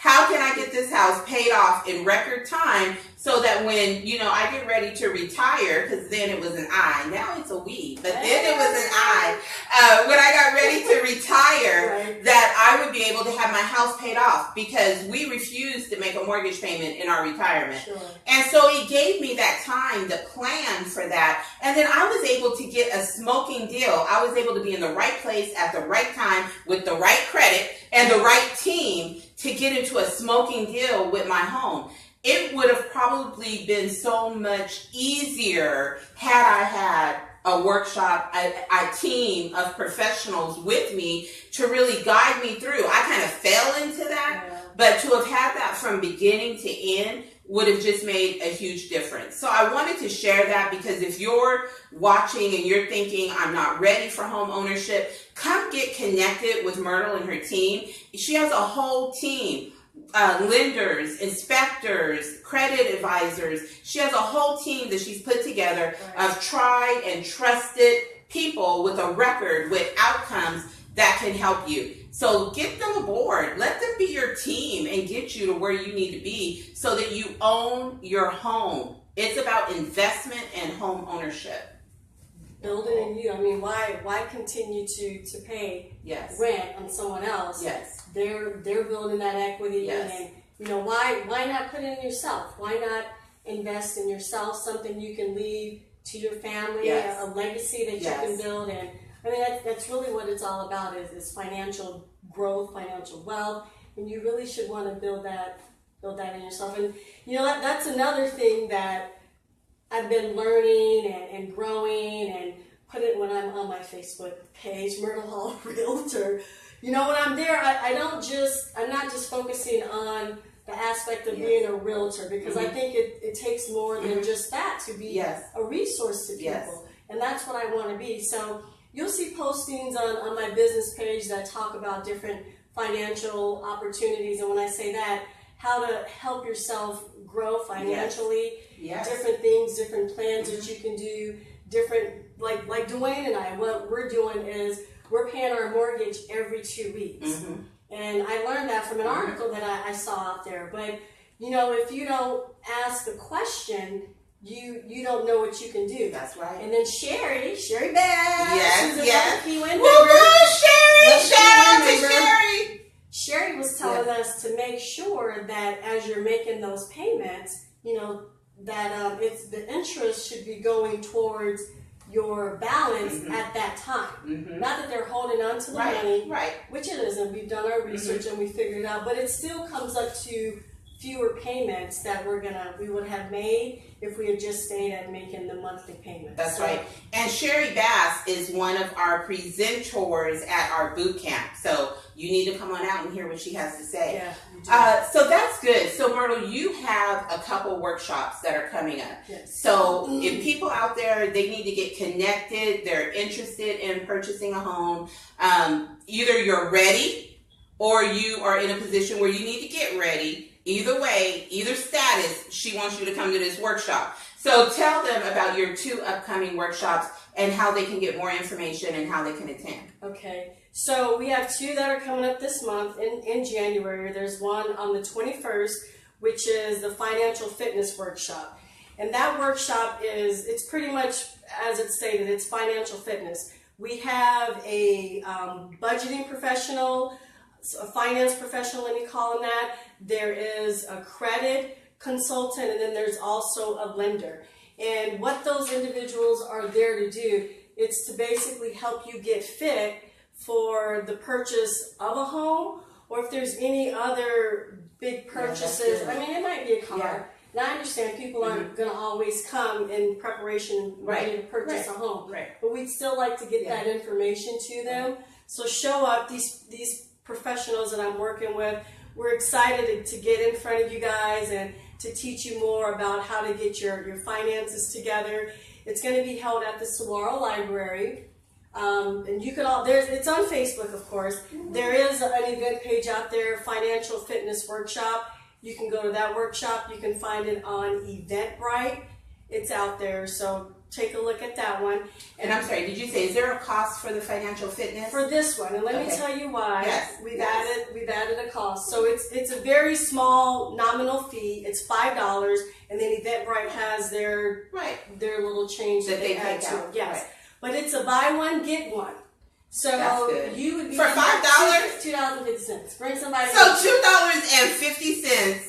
how can I get this house paid off in record time so that when, I get ready to retire, because then it was an I, now it's a we, but then it was an I. When I got ready to retire, that I would be able to have my house paid off, because we refused to make a mortgage payment in our retirement. Sure. And so it gave me that time to plan for that. And then I was able to get a smoking deal. I was able to be in the right place at the right time with the right credit and the right team to get into a smoking deal with my home. It would have probably been so much easier had I had a workshop, a team of professionals with me to really guide me through. I kind of fell into that, but to have had that from beginning to end would have just made a huge difference. So I wanted to share that, because if you're watching and you're thinking, I'm not ready for home ownership, come get connected with Myrtle and her team. She has a whole team. Lenders, inspectors, credit advisors. She has a whole team that she's put together of tried and trusted people with a record, with outcomes that can help you. So get them aboard. Let them be your team and get you to where you need to be so that you own your home. It's about investment and home ownership. Building in you. I mean, why continue to pay rent on someone else? Yes. They're building that equity. Yes. And why not put it in yourself? Why not invest in yourself, something you can leave to your family, a legacy that you can build? And I mean, that's really what it's all about, is financial growth, financial wealth, and you really should want to build that in yourself. And that's another thing that I've been learning and growing, and put it when I'm on my Facebook page, Myrtle Hall Realtor. When I'm there, I'm not just focusing on the aspect of being a realtor, because I think it takes more than just that to be a resource to people. And that's what I want to be. So you'll see postings on my business page that talk about different financial opportunities. And when I say that, how to help yourself grow financially, different things, different plans that you can do, different, like Dwayne and I, what we're doing is we're paying our mortgage every 2 weeks. And I learned that from an article that I saw out there. But, if you don't ask the question, you don't know what you can do. That's right. And then Sherry Bass, she's a key member. Sherry! Shout out to Sherry! Sherry was telling us to make sure that as you're making those payments, that it's the interest should be going towards your balance at that time. Not that they're holding on to the money, which it isn't. We've done our research and we figured it out, but it still comes up to fewer payments that we would have made if we had just stayed at making the monthly payments. That's right. And Sherry Bass is one of our presenters at our boot camp. So you need to come on out and hear what she has to say. So that's good. So Myrtle, you have a couple workshops that are coming up. So if people out there, they need to get connected, they're interested in purchasing a home, either you're ready or you are in a position where you need to get ready. Either way, either status, she wants you to come to this workshop. So tell them about your 2 upcoming workshops and how they can get more information and how they can attend. Okay, so we have 2 that are coming up this month in January. There's one on the 21st, which is the Financial Fitness Workshop. And that workshop it's pretty much, as it's stated, it's financial fitness. We have a budgeting professional, a finance professional, let me call him that. There is a credit consultant, and then there's also a lender. And what those individuals are there to do, it's to basically help you get fit for the purchase of a home, or if there's any other big purchases. I mean, it might be a car. And I understand people aren't going to always come in preparation ready to purchase a home. Right. But we'd still like to get that information to them. Right. So show up. These professionals that I'm working with, we're excited to get in front of you guys and to teach you more about how to get your finances together. It's going to be held at the Saguaro Library. And you could it's on Facebook, of course. There is an event page out there, Financial Fitness Workshop. You can go to that workshop. You can find it on Eventbrite. It's out there, so take a look at that one. And I'm sorry, did you say, is there a cost for the financial fitness? For this one, and let me tell you why. Yes. We've added a cost. So it's a very small nominal fee. It's $5, and then Eventbrite has their little change that they add to it. Yes. Right. But it's a buy one, get one. So you would be for $5? $2.50. Bring somebody. So $2.50,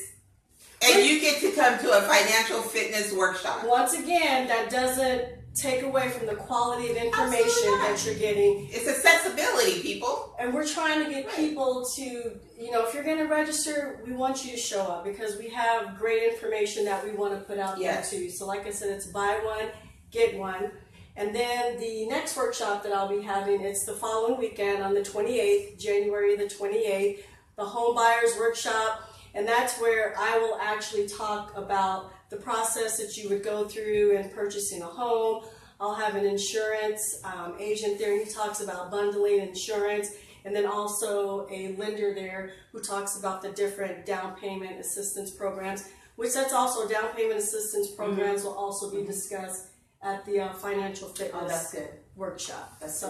and you get to come to a financial fitness workshop. Once again, that doesn't take away from the quality of information that you're getting. It's accessibility, people. And we're trying to get people to, if you're going to register, we want you to show up because we have great information that we want to put out there too. So like I said, it's buy one, get one. And then the next workshop that I'll be having, it's the following weekend on the 28th, January the 28th, the Home Buyers Workshop. And that's where I will actually talk about the process that you would go through in purchasing a home. I'll have an insurance agent there, and he talks about bundling insurance. And then also a lender there who talks about the different down payment assistance programs, which that's also down payment assistance programs will also be discussed at the financial fitness workshop. That's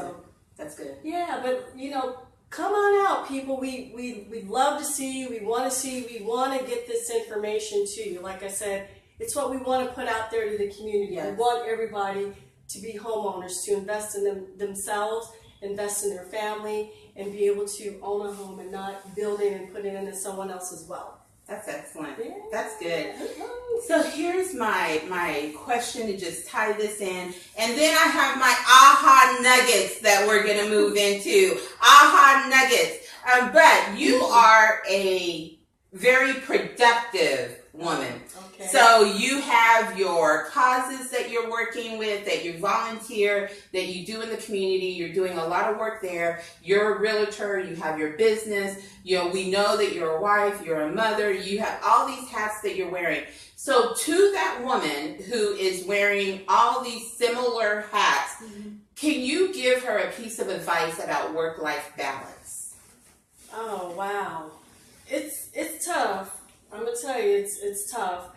good. Yeah, but come on out, people. We love to see you. We want to see you. We want to get this information to you. Like I said, it's what we want to put out there to the community. Yes. We want everybody to be homeowners, to invest in themselves, invest in their family, and be able to own a home and not build it and put it into someone else's wealth. That's excellent. Yeah. That's good. So here's my question to just tie this in. And then I have my aha nuggets that we're going to move into. Aha nuggets. But you are a very productive woman. Okay. So you have your causes that you're working with, that you volunteer, that you do in the community. You're doing a lot of work there. You're a realtor. You have your business. We know that you're a wife. You're a mother. You have all these hats that you're wearing. So to that woman who is wearing all these similar hats, can you give her a piece of advice about work-life balance? Oh, wow. It's tough. I'm going to tell you, it's tough.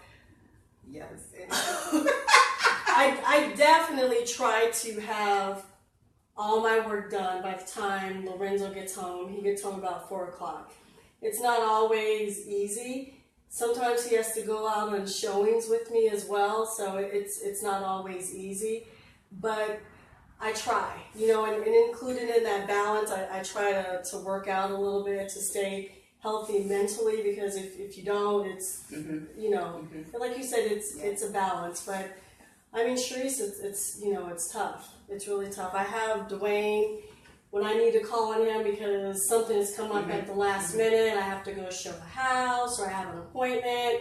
Yes. I definitely try to have all my work done by the time Lorenzo gets home. He gets home about 4 o'clock. It's not always easy. Sometimes he has to go out on showings with me as well, so it's not always easy. But I try, and included in that balance, I try to work out a little bit to stay healthy mentally, because if you don't, it's, like you said, it's a balance. But I mean, Sharise, it's tough. It's really tough. I have Dwayne, when I need to call on him because something has come up at the last minute, I have to go show a house or I have an appointment.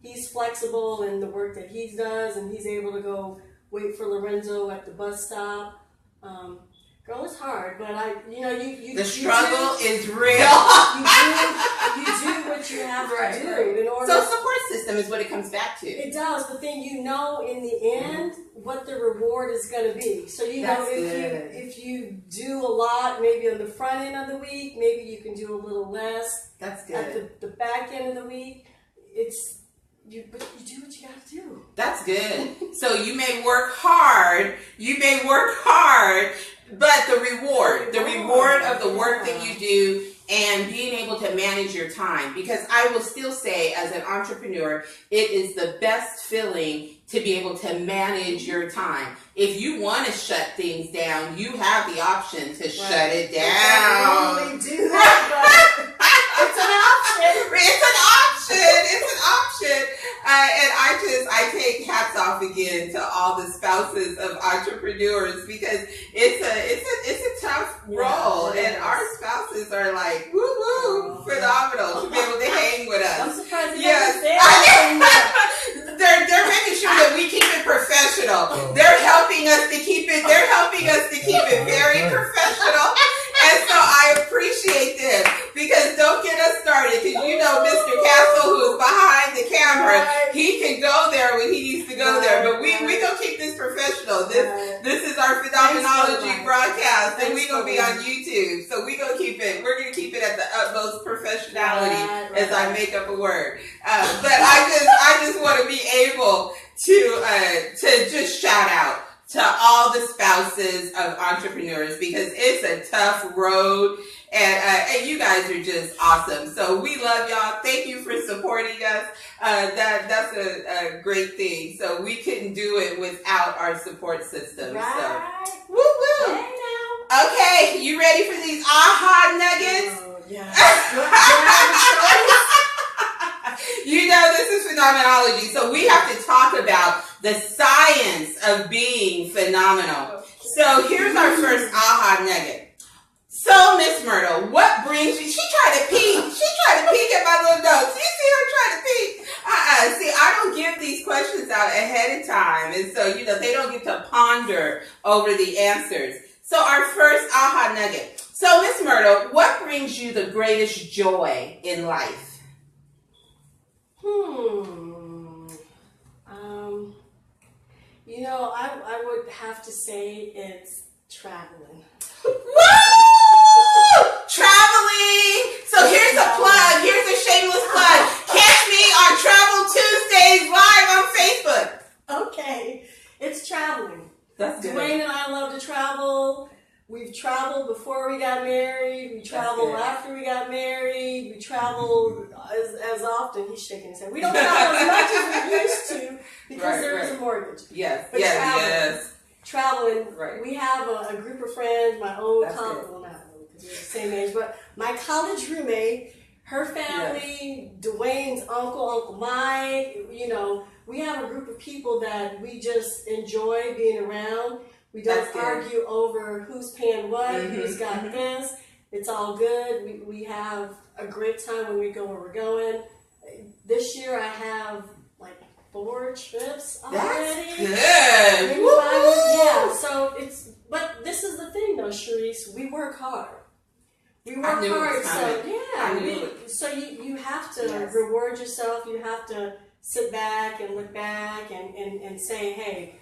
He's flexible in the work that he does, and he's able to go wait for Lorenzo at the bus stop. Girl, it's hard, but the struggle is real. You do what you have to do in order. So support system is what it comes back to. It does, but then in the end what the reward is going to be. So if you do a lot, maybe on the front end of the week, maybe you can do a little less. That's good. At the back end of the week, you do what you got to do. That's good. So you may work hard. But the reward of the work that you do and being able to manage your time, because I will still say as an entrepreneur, it is the best feeling to be able to manage your time. If you want to shut things down, you have the option to shut it down. I don't do that, but it's an option. It's an option. And I take hats off again to all the spouses of entrepreneurs, because it's a tough role, and our spouses are like phenomenal to be able to hang with us. I'm surprised. they're making sure that we keep it professional. They're helping us to keep it. They're helping us to keep it very professional. And so I appreciate this because don't get us started because you know Mr. Castle who's behind the camera, he can go there when he needs to go there. But we gonna keep this professional. This is our Phenomenology broadcast, and we gonna be on YouTube. So we gonna keep it. We're gonna keep it at the utmost professionality as I make up a word. But I just want to be able to just shout out to all the spouses of entrepreneurs because it's a tough road and you guys are just awesome. So we love y'all. Thank you for supporting us. That's a great thing. So we couldn't do it without our support system. Right. So woo woo. Hey now. Okay, you ready for these aha nuggets? Oh, yeah. You know, this is phenomenology, so we have to talk about the science of being phenomenal. So here's our first aha nugget. So, Miss Myrtle, what brings you? She tried to peek. She tried to peek at my little notes. You see her trying to peek? See, I don't give these questions out ahead of time, and so, you know, they don't get to ponder over the answers. So our first aha nugget. So, Miss Myrtle, what brings you the greatest joy in life? You know, I would have to say it's traveling. Woo! Traveling! So here's a plug. Here's a shameless plug. Catch me on Travel Tuesdays live on Facebook. Okay. It's traveling. That's good. Dwayne and I love to travel. We've traveled before we got married. We traveled after we got married. We traveled as often. He's shaking his head. We don't travel as much as we used to because there is a mortgage. Yes. But traveling. Right. We have a group of friends. My old college, well, not really because we're the same age, but my college roommate, her family, Dwayne's uncle Mike. You know, we have a group of people that we just enjoy being around. We don't argue over who's paying what, who's got this. It's all good. We have a great time when we go where we're going. This year I have like 4 trips already. That's good. Yeah, so but this is the thing though, Sharise, we work hard. We work hard, so you have to reward yourself. You have to sit back and look back and say, hey,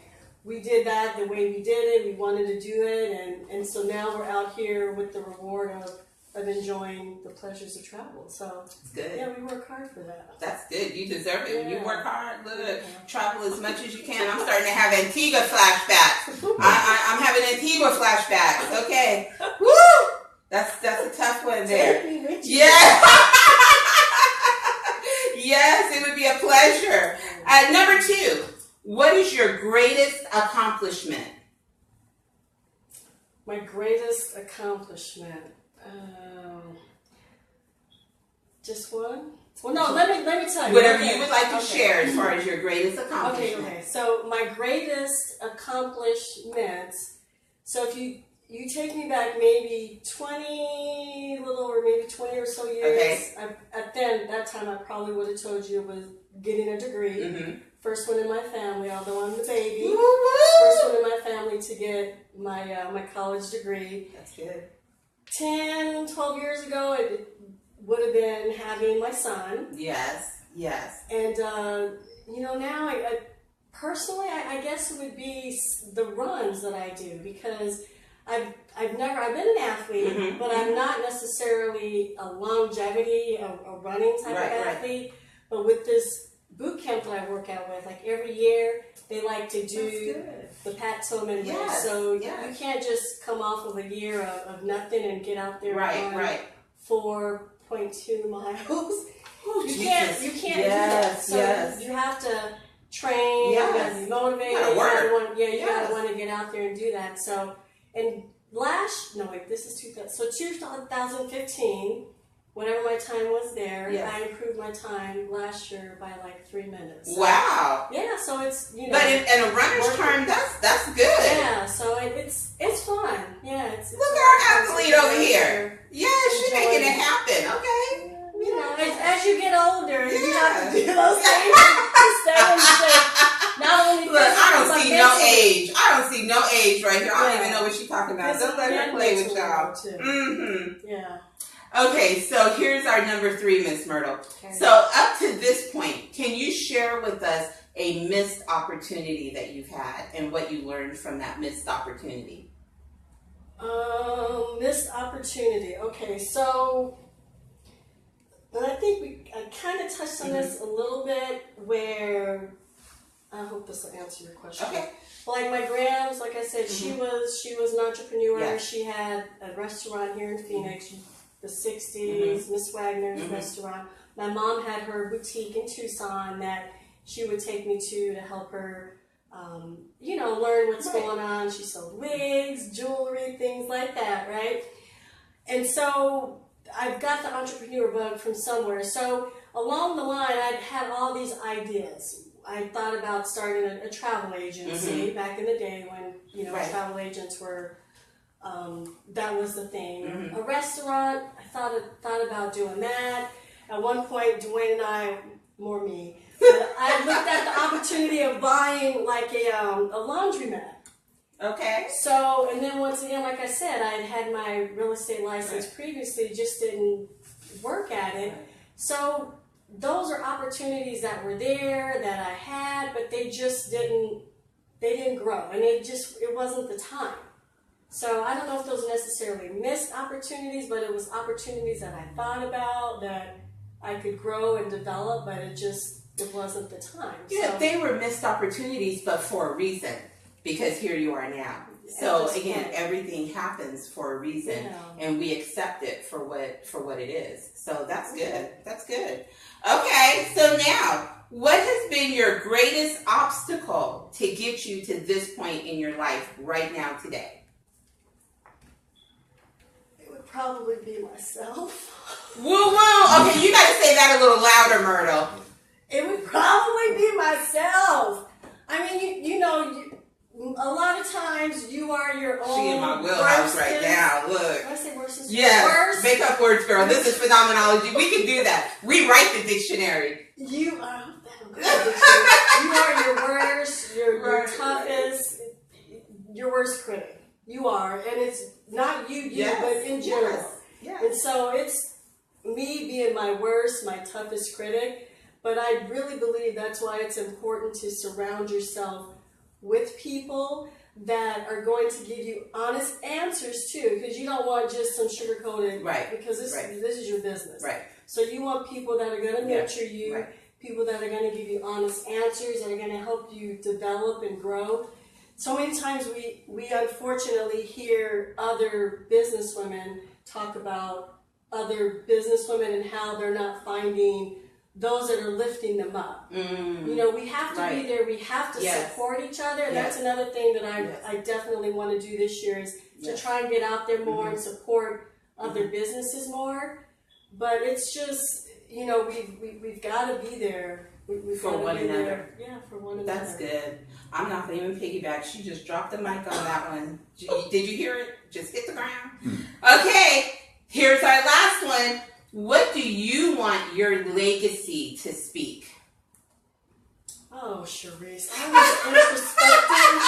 we did that the way we did it. We wanted to do it, and so now we're out here with the reward of enjoying the pleasures of travel. So it's good. Yeah, we work hard for that. That's good. You deserve it. When you work hard, look, travel as much as you can. I'm starting to have Antigua flashbacks. I'm having Antigua flashbacks. Okay, woo! That's a tough one there. Yeah. Yes, it would be a pleasure. Number 2. What is your greatest accomplishment? My greatest accomplishment. Just one? Well, no, let me tell you. Whatever you would like to share as far as your greatest accomplishment. Okay. So my greatest accomplishment. So if you take me back maybe 20 or so years. At that time I probably would have told you it was getting a degree. Mm-hmm. First one in my family, although I'm the baby. Woo-woo! First one in my family to get my college degree. That's good. 10, 12 years ago, it would have been having my son. Yes. And, now I personally, I guess it would be the runs that I do because I've been an athlete, but I'm not necessarily a longevity, a running type of athlete. Right. But with this boot camp that I work out with, like every year, they like to do the Pat Tillman race. So you can't just come off of a year of nothing and get out there and run 4.2 miles. Oh, you can't do that. So you have to train, you got to be motivated, you got to want to get out there and do that. So, and this is 2015, whenever my time was there, I improved my time last year by like 3 minutes. So, wow. Yeah, so it's, But in a runner's term, that's good. Yeah, so it's fun. Yeah, it's look at our athlete over here. Yeah, she's making it happen. Okay. As you get older, you have to do those things to stay in shape. right here. I don't even know what she's talking about. Don't let her play with y'all. Mm-hmm. Yeah. Okay, so here's our number 3, Miss Myrtle. Okay. So up to this point, can you share with us a missed opportunity that you've had and what you learned from that missed opportunity? Missed opportunity. Okay, so and I think I kind of touched on this a little bit. Where I hope this will answer your question. Okay. Like my grams, like I said, she was an entrepreneur. Yeah. She had a restaurant here in Phoenix, the 60s, Miss Wagner's restaurant. My mom had her boutique in Tucson that she would take me to help her, learn what's going on. She sold wigs, jewelry, things like that, right? And so I've got the entrepreneur bug from somewhere. So along the line, I'd had all these ideas. I thought about starting a travel agency back in the day when, travel agents were, that was the thing. A restaurant, I thought about doing that. At one point, Dwayne and I, more me, I looked at the opportunity of buying like a laundromat. Okay. So, and then once again, like I said, I had my real estate license previously, just didn't work at it. So those are opportunities that were there that I had, but they just didn't grow, and it wasn't the time. So I don't know if those necessarily missed opportunities, but it was opportunities that I thought about that I could grow and develop, but it wasn't the time. Yeah, they were missed opportunities, but for a reason, because here you are now. So again, everything happens for a reason, and we accept it for what it is. So that's good. That's good. Okay, so now, what has been your greatest obstacle to get you to this point in your life right now today? It would probably be myself. Woo woo! Okay, you got to say that a little louder, Myrtle. It would probably be myself. I mean, a lot of times you are your own. She in my wheelhouse right now. Look. Did I say worst? Yeah. Worst? Make up words, girl. This is phenomenology. We can do that. We write the dictionary. You are your worst, your toughest, your worst critic. You are, and it's not you, but in general. Yes. And so it's me being my worst, my toughest critic. But I really believe that's why it's important to surround yourself with people that are going to give you honest answers too, because you don't want just some sugar-coated, because this is your business. Right. So you want people that are going to nurture you, people that are going to give you honest answers, that are going to help you develop and grow. So many times we unfortunately hear other businesswomen talk about other businesswomen and how they're not finding those that are lifting them up. We have to be there. We have to support each other. And that's another thing that I definitely want to do this year is to try and get out there more and support other businesses more. But it's just, we've got to be there. For one another. Yeah, for one another. That's good. I'm not going to even piggyback. She just dropped the mic on that one. Did you hear it? Just hit the ground. Okay, here's our last one. What do you want your legacy to speak? Oh, Sharise, I was introspective.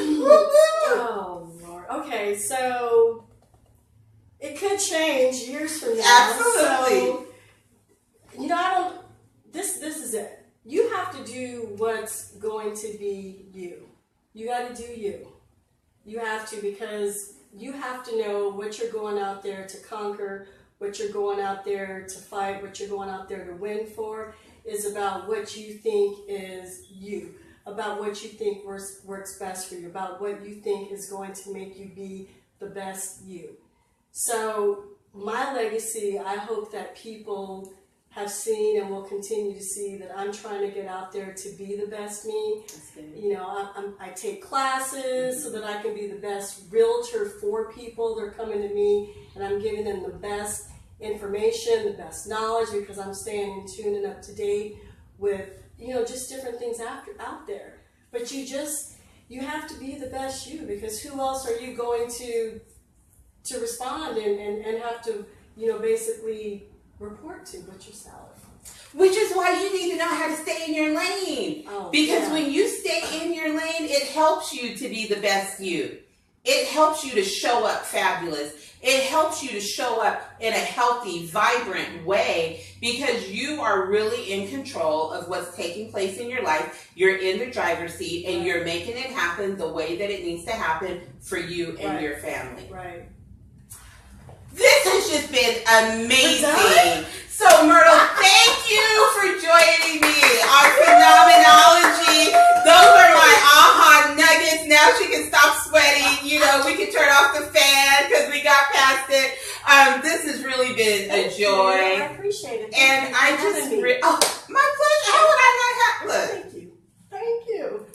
You got me. Oh, Lord. Okay, so it could change years from now. Absolutely. So, this is it. You have to do what's going to be you. You got to do you. You have to, because you have to know what you're going out there to conquer, what you're going out there to fight, what you're going out there to win for is about what you think is you, about what you think works best for you, about what you think is going to make you be the best you. So my legacy, I hope that people have seen and will continue to see that I'm trying to get out there to be the best me. I take classes so that I can be the best realtor for people. They're coming to me and I'm giving them the best information, the best knowledge, because I'm staying in tune and up to date with, just different things out there. But you have to be the best you, because who else are you going to respond and have to, basically report to but yourself. Which is why you need to know how to stay in your lane. When you stay in your lane, it helps you to be the best you. It helps you to show up fabulous. It helps you to show up in a healthy, vibrant way because you are really in control of what's taking place in your life. You're in the driver's seat and you're making it happen the way that it needs to happen for you and your family. Right. This has just been amazing. So, Myrtle, thank you for joining me on Phenomenology. Those are my aha nuggets. Now she can stop sweating. You know, we can turn off the fan because we got past it. This has really been a joy. I appreciate it. And I just, my pleasure. How would I not have? Look. Thank you. Thank you.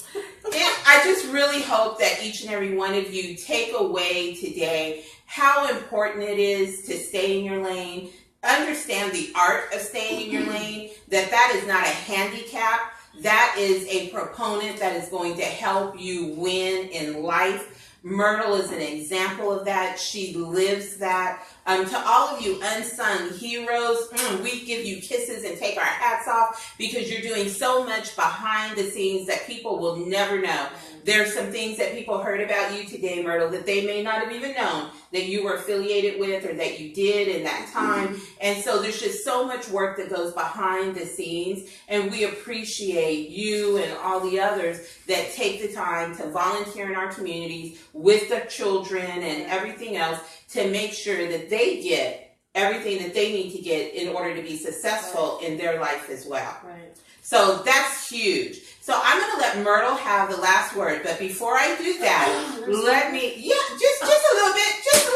I just really hope that each and every one of you take away today how important it is to stay in your lane. Understand the art of staying in your lane, that is not a handicap. That is a proponent that is going to help you win in life. Myrtle is an example of that. She lives that. To all of you unsung heroes, we give you kisses and take our hats off because you're doing so much behind the scenes that people will never know. There's some things that people heard about you today, Myrtle, that they may not have even known that you were affiliated with or that you did in that time. And so there's just so much work that goes behind the scenes. And we appreciate you and all the others that take the time to volunteer in our communities with the children and everything else to make sure that they get everything that they need to get in order to be successful in their life as well. Right. So that's huge. So I'm going to let Myrtle have the last word. But before I do that, let me, just a little bit, just a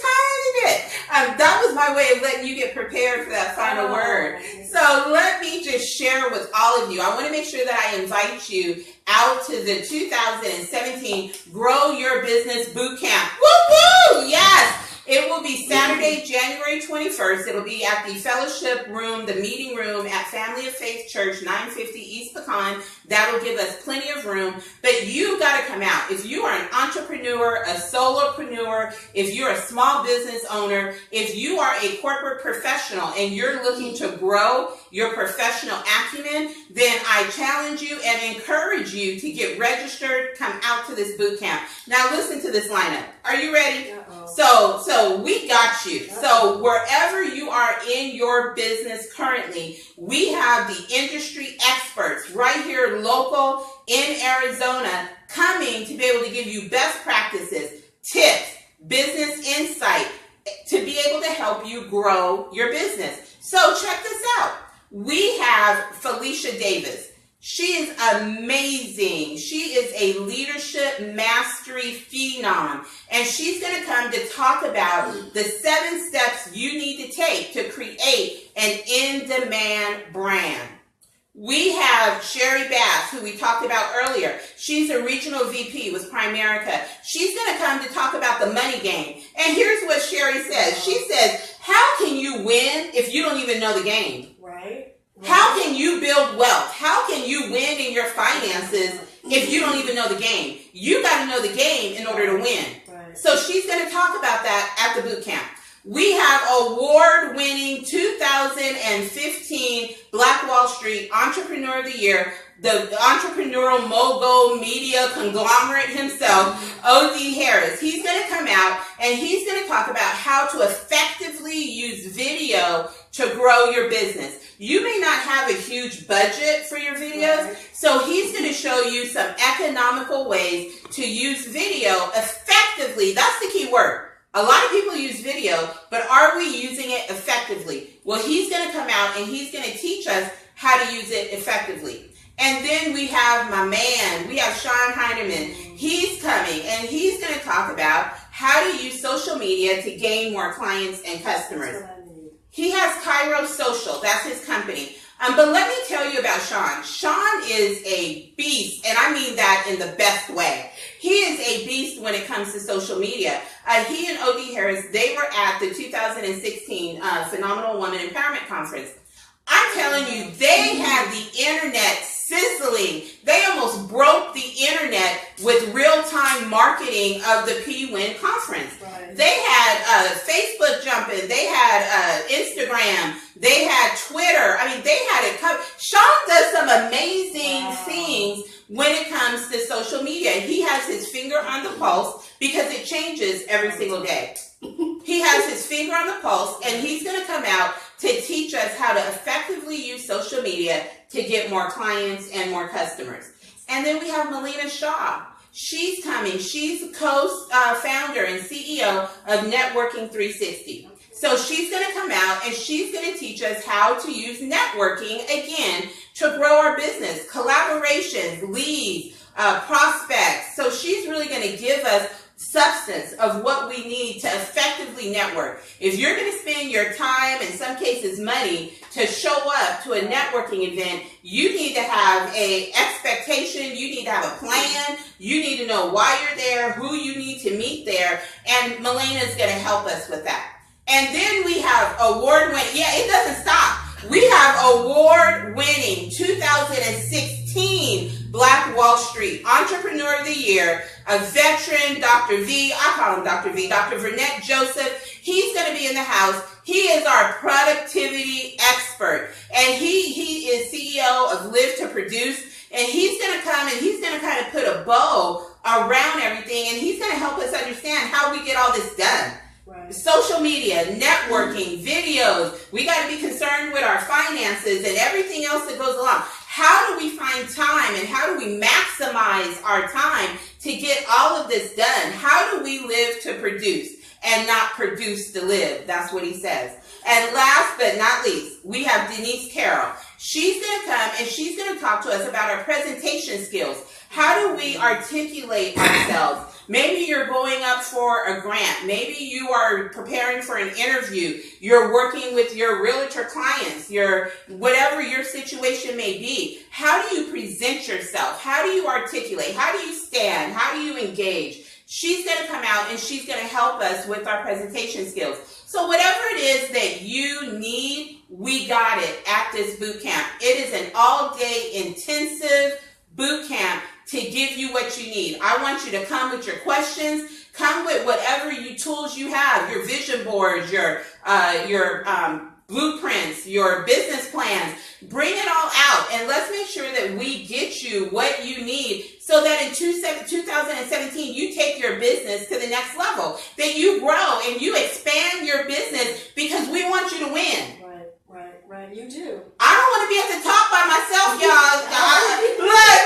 tiny bit. That was my way of letting you get prepared for that final word. So let me just share with all of you. I want to make sure that I invite you out to the 2017 Grow Your Business Boot Camp. Woo woo! Yes! It will be Saturday, January 21st. It'll be at the fellowship room, the meeting room at Family of Faith Church, 950 East Pecan. That'll give us plenty of room. But you got to come out. If you are an entrepreneur, a solopreneur, if you're a small business owner, if you are a corporate professional and you're looking to grow your professional acumen, then I challenge you and encourage you to get registered, come out to this boot camp. Now listen to this lineup. Are you ready? So we got you. So wherever you are in your business currently, we have the industry experts right here local in Arizona coming to be able to give you best practices, tips, business insight to be able to help you grow your business. So check this out. We have Felicia Davis. She is amazing. She is a leadership mastery phenom. And she's going to come to talk about the 7 steps you need to take to create an in-demand brand. We have Sherry Bass, who we talked about earlier. She's a regional VP with Primerica. She's going to come to talk about the money game. And here's what Sherry says. She says, how can you win if you don't even know the game? Right. How can you build wealth? How can you win in your finances if you don't even know the game? You got to know the game in order to win. Right. So she's going to talk about that at the boot camp. We have award-winning 2015 Black Wall Street Entrepreneur of the Year, the entrepreneurial mogul media conglomerate himself, O.D. Harris. He's going to come out and he's going to talk about how to effectively use video to grow your business. You may not have a huge budget for your videos, so he's going to show you some economical ways to use video effectively. That's the key word. A lot of people use video, but are we using it effectively? Well, he's going to come out and he's going to teach us how to use it effectively. And then we have my man, we have Sean Heineman. He's coming and he's going to talk about how to use social media to gain more clients and customers. He has Cairo Social, that's his company. But let me tell you about Sean. Sean is a beast, and I mean that in the best way. He is a beast when it comes to social media. He and O.D. Harris, they were at the 2016 Phenomenal Woman Empowerment Conference. I'm telling you, they had the internet sizzling. They almost broke the internet with real-time marketing of the P-Win conference. Right. They had Facebook jumping. They had Instagram. They had Twitter. I mean, they had it covered. Sean does some amazing things when it comes to social media. He has his finger on the pulse because it changes every single day. He has his finger on the pulse, and he's going to come out to teach us how to effectively use social media to get more clients and more customers. And then we have Melina Shaw. She's coming. She's co-founder and CEO of Networking 360. So she's going to come out and she's going to teach us how to use networking, again, to grow our business, collaborations, leads, prospects. So she's really going to give us substance of what we need to effectively network. If you're going to spend your time, in some cases money, to show up to a networking event, you need to have an expectation, you need to have a plan, you need to know why you're there, who you need to meet there, and Melina is going to help us with that. And then we have award-winning, it doesn't stop. We have award-winning 2016 Black Wall Street Entrepreneur of the Year, a veteran, Dr. V, I call him Dr. V, Dr. Vernette Joseph. He's going to be in the house. He is our productivity expert, and he is CEO of Live to Produce, and he's going to come and he's going to kind of put a bow around everything, and he's going to help us understand how we get all this done. Right. Social media, networking, videos. We got to be concerned with our finances and everything else that goes along. How do we find time and how do we maximize our time to get all of this done? How do we live to produce and not produce to live? That's what he says. And last but not least, we have Denise Carroll. She's going to come and she's going to talk to us about our presentation skills. How do we articulate ourselves? Maybe you're going up for a grant. Maybe you are preparing for an interview. You're working with your realtor clients, whatever your situation may be. How do you present yourself? How do you articulate? How do you stand? How do you engage? She's going to come out and she's going to help us with our presentation skills. So whatever it is that you need, we got it at this boot camp. It is an all-day intensive boot camp to give you what you need. I want you to come with your questions, come with whatever tools you have, your vision boards, your blueprints, your business plans. Bring it all out, and let's make sure that we get you what you need so that in 2017 you take your business to the next level, that you grow and you expand your business because we want you to win. Right, you do. I don't want to be at the top by myself, y'all. Look.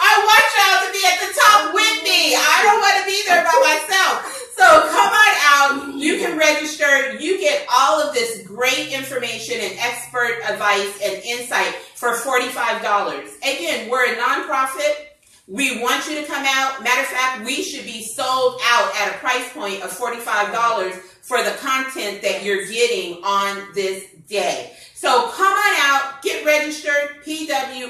I want y'all to be at the top with me. I don't want to be there by myself. So come on out. You can register. You get all of this great information and expert advice and insight for $45. Again, we're a nonprofit. We want you to come out. Matter of fact, we should be sold out at a price point of $45 for the content that you're getting on this day. So come on out, get registered, pwen.org.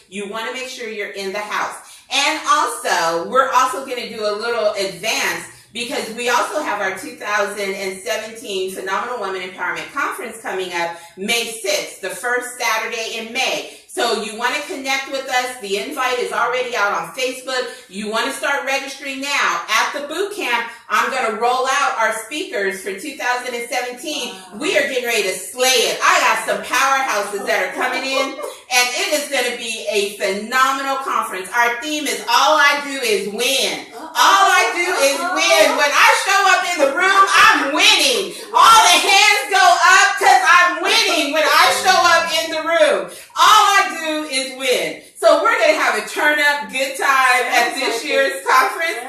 You want to make sure you're in the house. And also, we're also going to do a little advance because we also have our 2017 Phenomenal Women Empowerment Conference coming up May 6th, the first Saturday in May. So you want to connect with us. The invite is already out on Facebook. You want to start registering now. At the boot camp, I'm going to roll out our speakers for 2017. Wow. We are getting ready to slay it. I got some powerhouses that are coming in, and it is going to be a phenomenal conference. Our theme is all I do is win. All I do is win. When I show up in the room, I'm winning. All the hands go up because I'm winning when I show up in the room. All I do is win. So we're going to have a turn-up good time at this year's conference.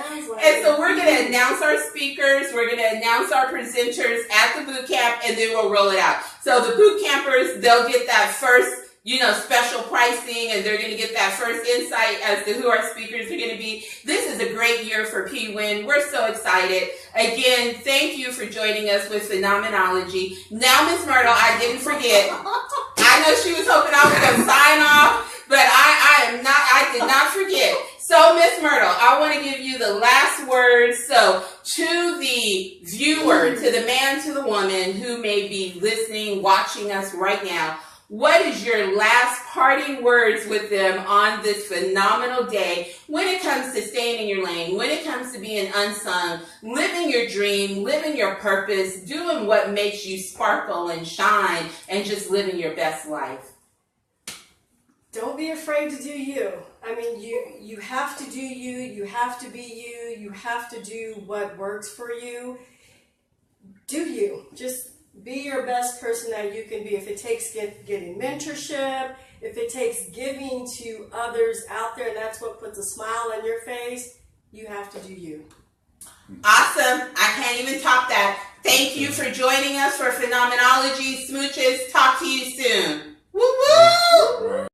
And so we're going to announce our speakers. We're going to announce our presenters at the boot camp, and then we'll roll it out. So the boot campers, they'll get that first special pricing, and they're going to get that first insight as to who our speakers are going to be. This is a great year for PWIN. We're so excited. Again, thank you for joining us with Phenomenology. Now, Miss Myrtle, I didn't forget. I know she was hoping I was going to sign off, but I did not forget. So, Miss Myrtle, I want to give you the last words. So, to the viewer, to the man, to the woman who may be listening, watching us right now, what is your last parting words with them on this phenomenal day when it comes to staying in your lane, when it comes to being unsung, living your dream, living your purpose, doing what makes you sparkle and shine, and just living your best life? don't be afraid to do you. I mean, you have to do you. You have to be you. You have to do what works for you. Do you. Just be your best person that you can be. If it takes getting mentorship, if it takes giving to others out there, and that's what puts a smile on your face, you have to do you. Awesome. I can't even top that. Thank you for joining us for Phenomenology. Smooches. Talk to you soon. Woo woo!